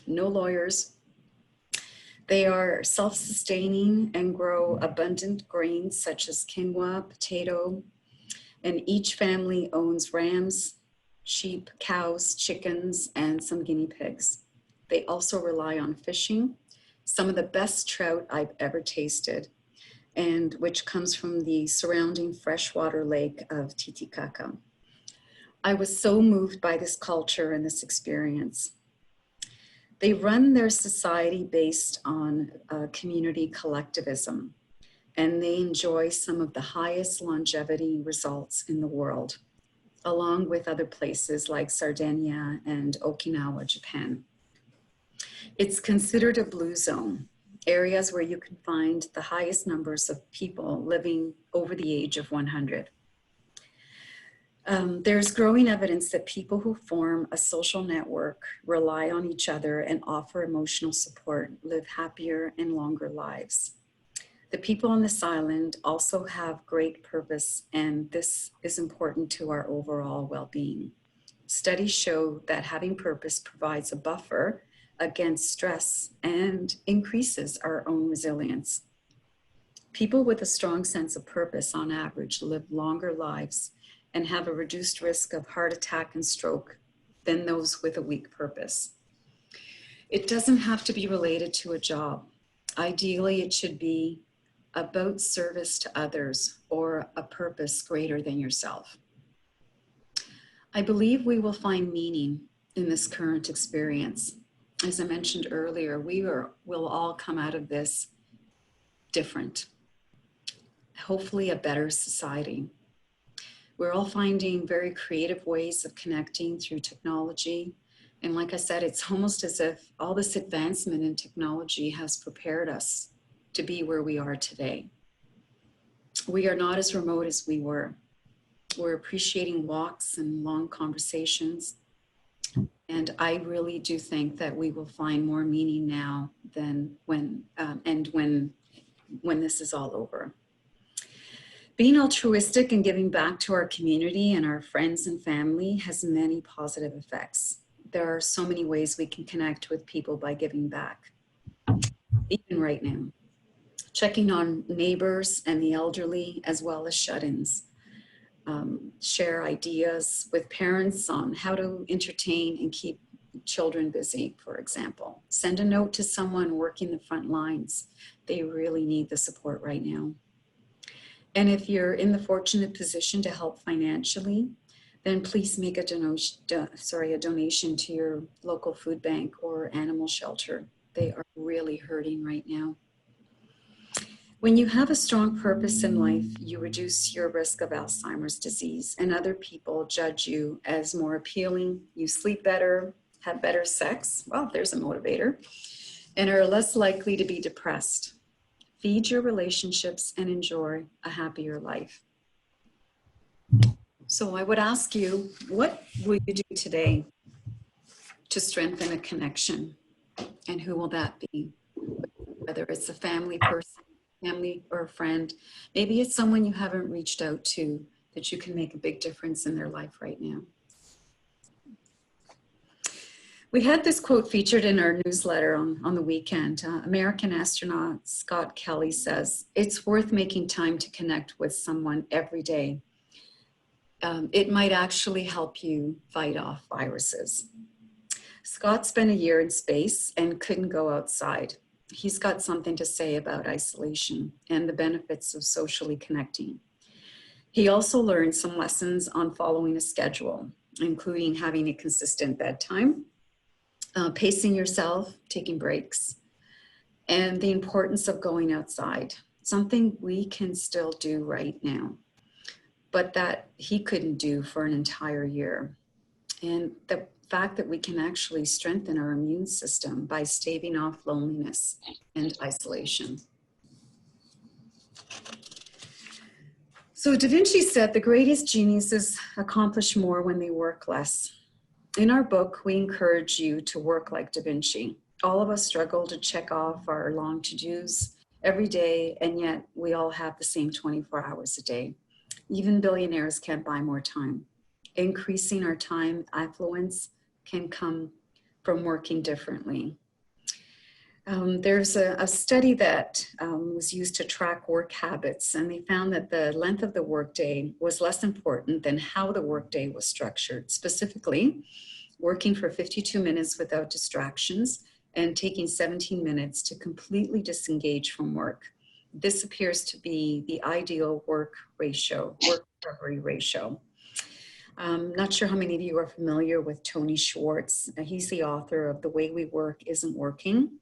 no lawyers. They are self-sustaining and grow abundant grains such as quinoa, potato, and each family owns rams, sheep, cows, chickens, and some guinea pigs. They also rely on fishing, some of the best trout I've ever tasted, and which comes from the surrounding freshwater lake of Titicaca. I was so moved by this culture and this experience. They run their society based on community collectivism, and they enjoy some of the highest longevity results in the world, along with other places like Sardinia and Okinawa, Japan. It's considered a blue zone, areas where you can find the highest numbers of people living over the age of 100. There's growing evidence that people who form a social network, rely on each other, and offer emotional support live happier and longer lives. The people on this island also have great purpose, and this is important to our overall well-being. Studies show that having purpose provides a buffer against stress and increases our own resilience. People with a strong sense of purpose on average live longer lives and have a reduced risk of heart attack and stroke than those with a weak purpose. It doesn't have to be related to a job. Ideally, it should be about service to others or a purpose greater than yourself. I believe we will find meaning in this current experience. As I mentioned earlier, we'll all come out of this different, hopefully a better society. We're all finding very creative ways of connecting through technology. And like I said, it's almost as if all this advancement in technology has prepared us to be where we are today. We are not as remote as we were. We're appreciating walks and long conversations. And I really do think that we will find more meaning now than when this is all over. Being altruistic and giving back to our community and our friends and family has many positive effects. There are so many ways we can connect with people by giving back, even right now. Checking on neighbors and the elderly, as well as shut-ins. Share ideas with parents on how to entertain and keep children busy, for example. Send a note to someone working the front lines. They really need the support right now. And if you're in the fortunate position to help financially, then please make a donation to your local food bank or animal shelter. They are really hurting right now. When you have a strong purpose in life, you reduce your risk of Alzheimer's disease, and other people judge you as more appealing. You sleep better, have better sex. Well, there's a motivator. and are less likely to be depressed. Feed your relationships and enjoy a happier life. So I would ask you, what will you do today to strengthen a connection? And who will that be? Whether it's a family person, family or a friend, maybe it's someone you haven't reached out to that you can make a big difference in their life right now. We had this quote featured in our newsletter on the weekend. American astronaut Scott Kelly says, "It's worth making time to connect with someone every day. It might actually help you fight off viruses." Scott spent a year in space and couldn't go outside. He's got something to say about isolation and the benefits of socially connecting. He also learned some lessons on following a schedule, including having a consistent bedtime, pacing yourself, taking breaks, and the importance of going outside, something we can still do right now, but that he couldn't do for an entire year. And the fact that we can actually strengthen our immune system by staving off loneliness and isolation. So Da Vinci said the greatest geniuses accomplish more when they work less. In our book, we encourage you to work like Da Vinci. All of us struggle to check off our long to-dos every day, and yet we all have the same 24 hours a day. Even billionaires can't buy more time. Increasing our time affluence can come from working differently. There's a study that was used to track work habits, and they found that the length of the workday was less important than how the workday was structured. Specifically, working for 52 minutes without distractions and taking 17 minutes to completely disengage from work. This appears to be the ideal work recovery ratio. Not sure how many of you are familiar with Tony Schwartz. He's the author of The Way We Work Isn't Working.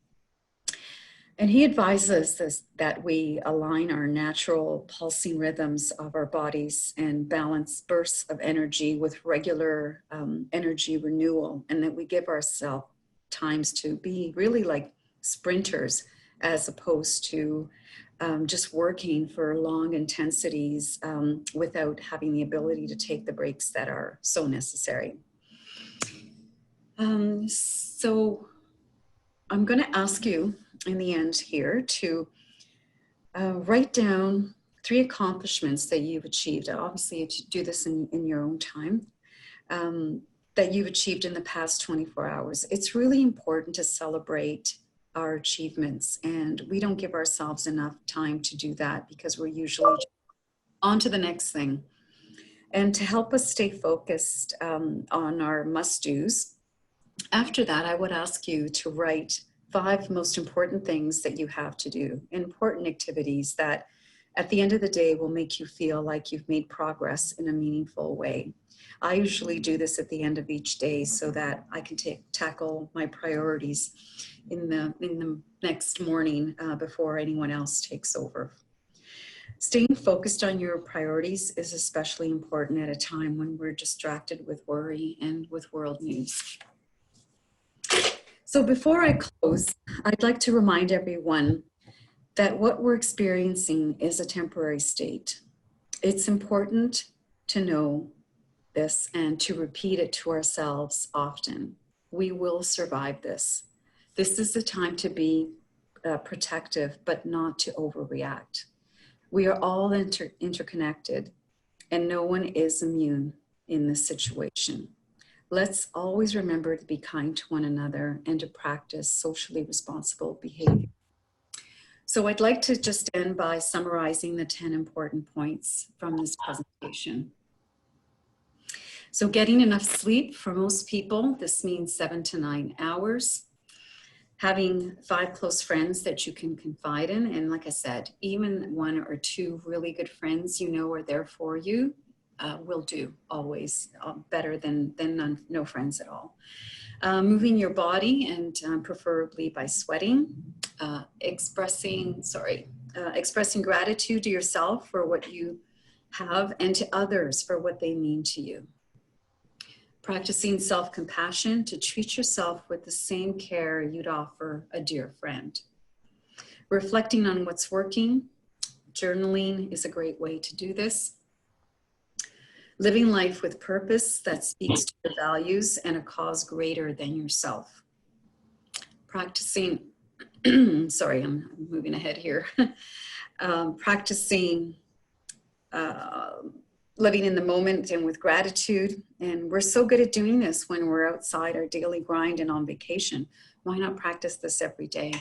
And he advises us that we align our natural pulsing rhythms of our bodies and balance bursts of energy with regular energy renewal, and that we give ourselves times to be really like sprinters as opposed to just working for long intensities without having the ability to take the breaks that are so necessary. So I'm going to ask you in the end here to write down 3 accomplishments that you've achieved. Obviously, you do this in your own time, that you've achieved in the past 24 hours. It's really important to celebrate our achievements, and we don't give ourselves enough time to do that because we're usually on to the next thing. And to help us stay focused on our must-dos, after that, I would ask you to write 5 most important things that you have to do, important activities that at the end of the day will make you feel like you've made progress in a meaningful way. I usually do this at the end of each day so that I can tackle my priorities in the next morning before anyone else takes over. Staying focused on your priorities is especially important at a time when we're distracted with worry and with world news. So before I close, I'd like to remind everyone that what we're experiencing is a temporary state. It's important to know this and to repeat it to ourselves often. We will survive this. This is the time to be protective, but not to overreact. We are all interconnected, and no one is immune in this situation. Let's always remember to be kind to one another and to practice socially responsible behavior. So I'd like to just end by summarizing the 10 important points from this presentation. So getting enough sleep for most people, this means 7 to 9 hours. Having 5 close friends that you can confide in. And like I said, even 1 or 2 really good friends you know are there for you will do always better than no friends at all. Moving your body and preferably by sweating. Expressing gratitude to yourself for what you have and to others for what they mean to you. Practicing self-compassion to treat yourself with the same care you'd offer a dear friend. Reflecting on what's working. Journaling is a great way to do this. Living life with purpose that speaks to your values and a cause greater than yourself. Practicing, sorry, I'm moving ahead here. Practicing living in the moment and with gratitude. And we're so good at doing this when we're outside our daily grind and on vacation. Why not practice this every day?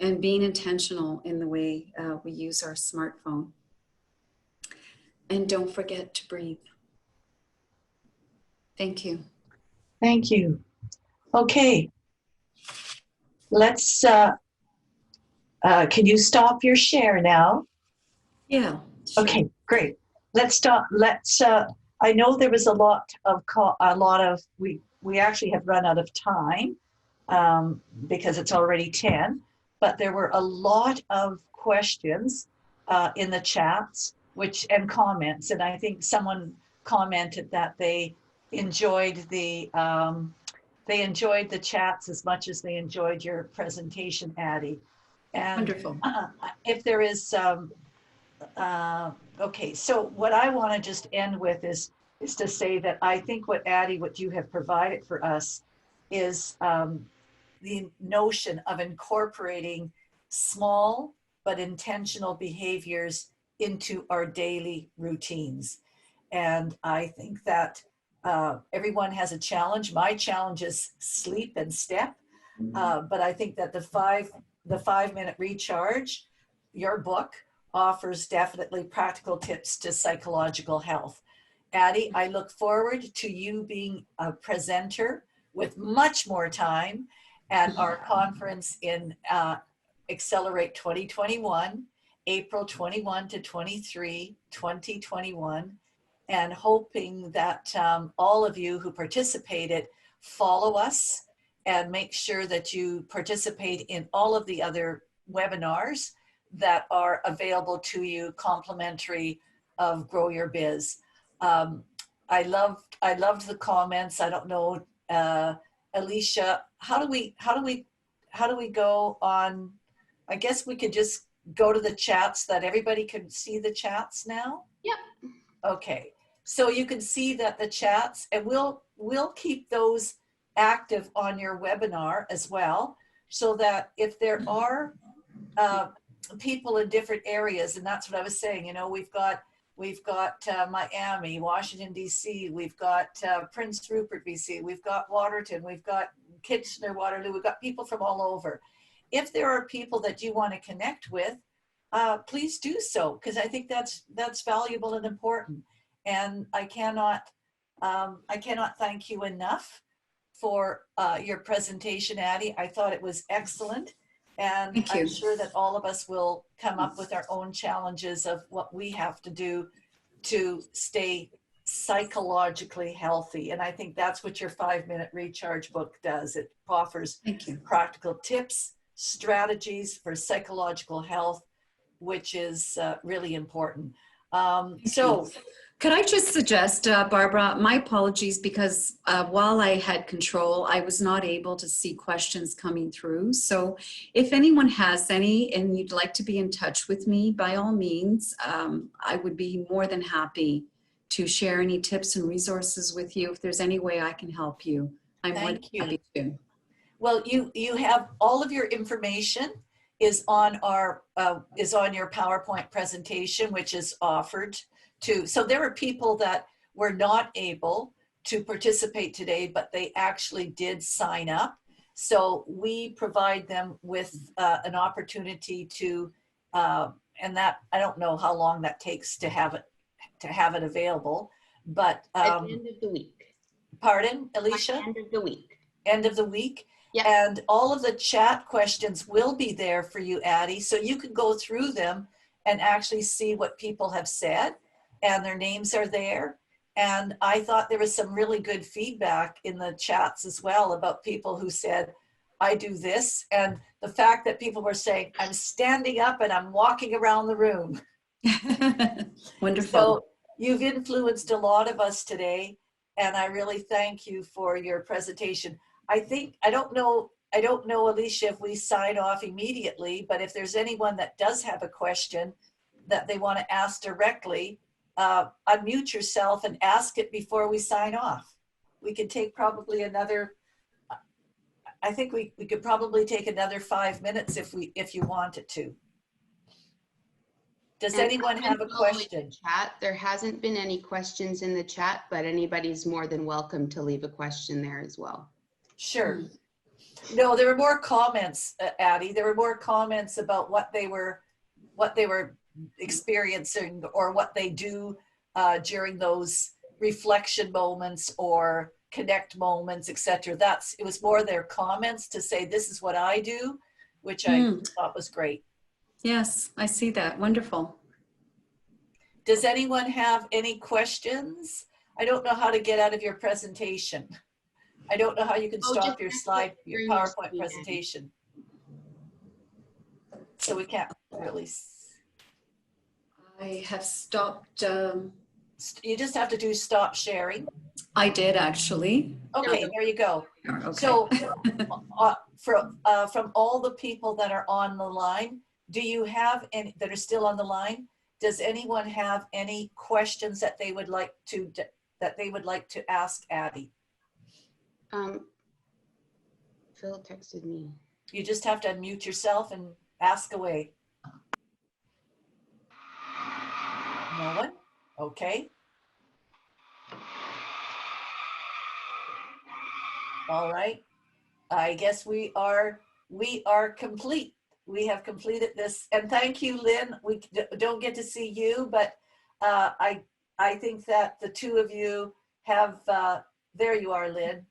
And being intentional in the way we use our smartphone. And don't forget to breathe. Thank you. Thank you. Okay. Let's, can you stop your share now? Yeah. Sure. Okay, great. Let's stop. I know there was a lot of, we actually have run out of time because it's already 10, but there were a lot of questions in the chats and comments. And I think someone commented that they enjoyed the chats as much as they enjoyed your presentation, Addie. And Wonderful. if there is, okay, so what I want to just end with is to say that I think what you have provided for us is the notion of incorporating small but intentional behaviors into our daily routines. And I think that everyone has a challenge. My challenge is sleep and step. But I think that the 5-minute recharge, your book, offers definitely practical tips to psychological health. Addie, I look forward to you being a presenter with much more time at our conference in Accelerate 2021, April 21 to 23, 2021, and hoping that all of you who participated follow us and make sure that you participate in all of the other webinars that are available to you, complimentary of Grow Your Biz. I loved the comments. I don't know, Alicia, how do we go on? I guess we could just go to the chats that everybody can see the chats now. Yep. Okay, so you can see that the chats, and we'll keep those active on your webinar as well, so that if there are people in different areas, and that's what I was saying, you know, we've got Miami, Washington, D.C., we've got Prince Rupert, BC, we've got Waterton, we've got Kitchener, Waterloo, we've got people from all over. If there are people that you want to connect with, please do so, because I think that's valuable and important. And I cannot thank you enough for your presentation, Addie. I thought it was excellent. And Thank you. I'm sure that all of us will come up with our own challenges of what we have to do to stay psychologically healthy. And I think that's what your 5-minute recharge book does. It offers practical tips, strategies for psychological health, which is really important. Could I just suggest, Barbara, my apologies, because while I had control, I was not able to see questions coming through. So if anyone has any and you'd like to be in touch with me, by all means, I would be more than happy to share any tips and resources with you. If there's any way I can help you, I'm more than happy to. Well, you have all of your information is on your PowerPoint presentation, which is offered to. So there were people that were not able to participate today, but they actually did sign up. So we provide them with an opportunity to, and that I don't know how long that takes to have it available, but at the end of the week. Pardon, Alicia? At the end of the week. End of the week. Yep. And all of the chat questions will be there for you, Addie. So you can go through them and actually see what people have said, and their names are there. And I thought there was some really good feedback in the chats as well about people who said, I do this. And the fact that people were saying, I'm standing up and I'm walking around the room. Wonderful. So you've influenced a lot of us today. and I really thank you for your presentation. I don't know, Alicia, if we sign off immediately, but if there's anyone that does have a question that they want to ask directly, unmute yourself and ask it before we sign off. We could take probably another, I think we could probably take another 5 minutes if you wanted to. Does And anyone I've have a been following question? the chat. There hasn't been any questions in the chat, but anybody's more than welcome to leave a question there as well. Sure. No, there were more comments, Addie. There were more comments about what they were experiencing or what they do during those reflection moments or connect moments, etc. It was more their comments to say, this is what I do, which I thought was great. Yes, I see that. Wonderful. Does anyone have any questions? I don't know how to get out of your presentation. I don't know how you can stop your slide, your PowerPoint presentation. So we can't really. I have stopped. You just have to do stop sharing. I did actually. Okay, there you go. Okay. So from all the people that are on the line, do you have any that are still on the line? Does anyone have any questions that they would like to ask Addie? Phil texted me. You just have to unmute yourself and ask away. No one? Okay. All right. I guess we are complete. We have completed this. And thank you, Lynn. We don't get to see you, but I think that the two of you have, there you are, Lynn.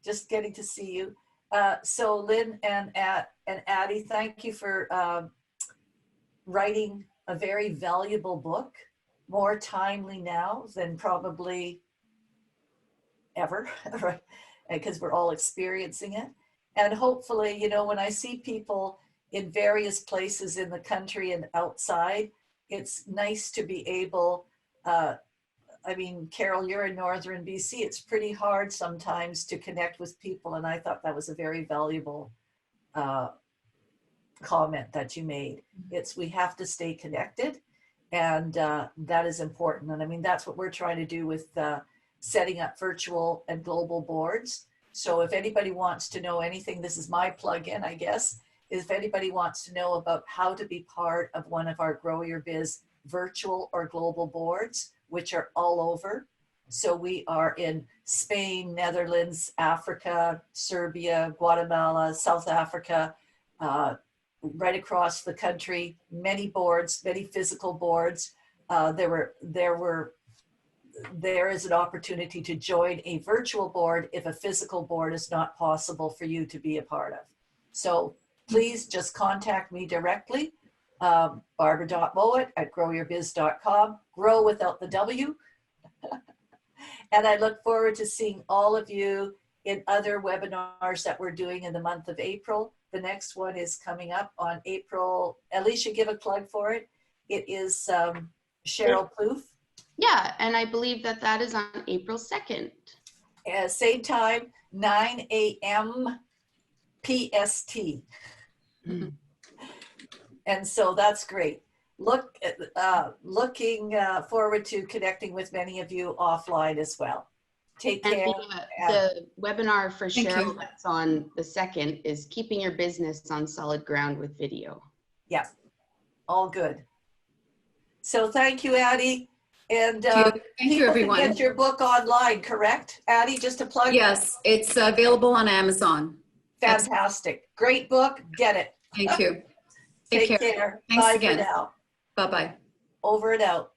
Just getting to see you. So Lynn and Addie, thank you for writing a very valuable book, more timely now than probably ever, right? Because we're all experiencing it. And hopefully, you know, when I see people in various places in the country and outside, it's nice to be able, I mean, Carol, you're in Northern BC. It's pretty hard sometimes to connect with people. And I thought that was a very valuable comment that you made. We have to stay connected, and that is important. And I mean, that's what we're trying to do with setting up virtual and global boards. So if anybody wants to know anything, this is my plug-in, I guess. If anybody wants to know about how to be part of one of our Grow Your Biz virtual or global boards, which are all over. So we are in Spain, Netherlands, Africa, Serbia, Guatemala, South Africa, right across the country, many boards, many physical boards. There is an opportunity to join a virtual board if a physical board is not possible for you to be a part of. So please just contact me directly, barbara.mowat@growyourbiz.com, grow without the W. And I look forward to seeing all of you in other webinars that we're doing in the month of April. The next one is coming up on April. Alicia, give a plug for it. It is Cheryl Plouffe. Yeah, and I believe that is on April 2nd. Same time, 9 a.m. PST. And so that's great. Looking forward to connecting with many of you offline as well. Take care. And the webinar for Thank Cheryl you. that's on the 2nd is Keeping Your Business on Solid Ground with Video. Yeah, all good. So thank you, Addie. And Thank you, people everyone. can get your book online, correct? Addie, just to plug. Yes, it's available on Amazon. Fantastic. Great book. Get it. Thank you. Take care. Thanks Bye again. for now. Bye-bye. Over and out.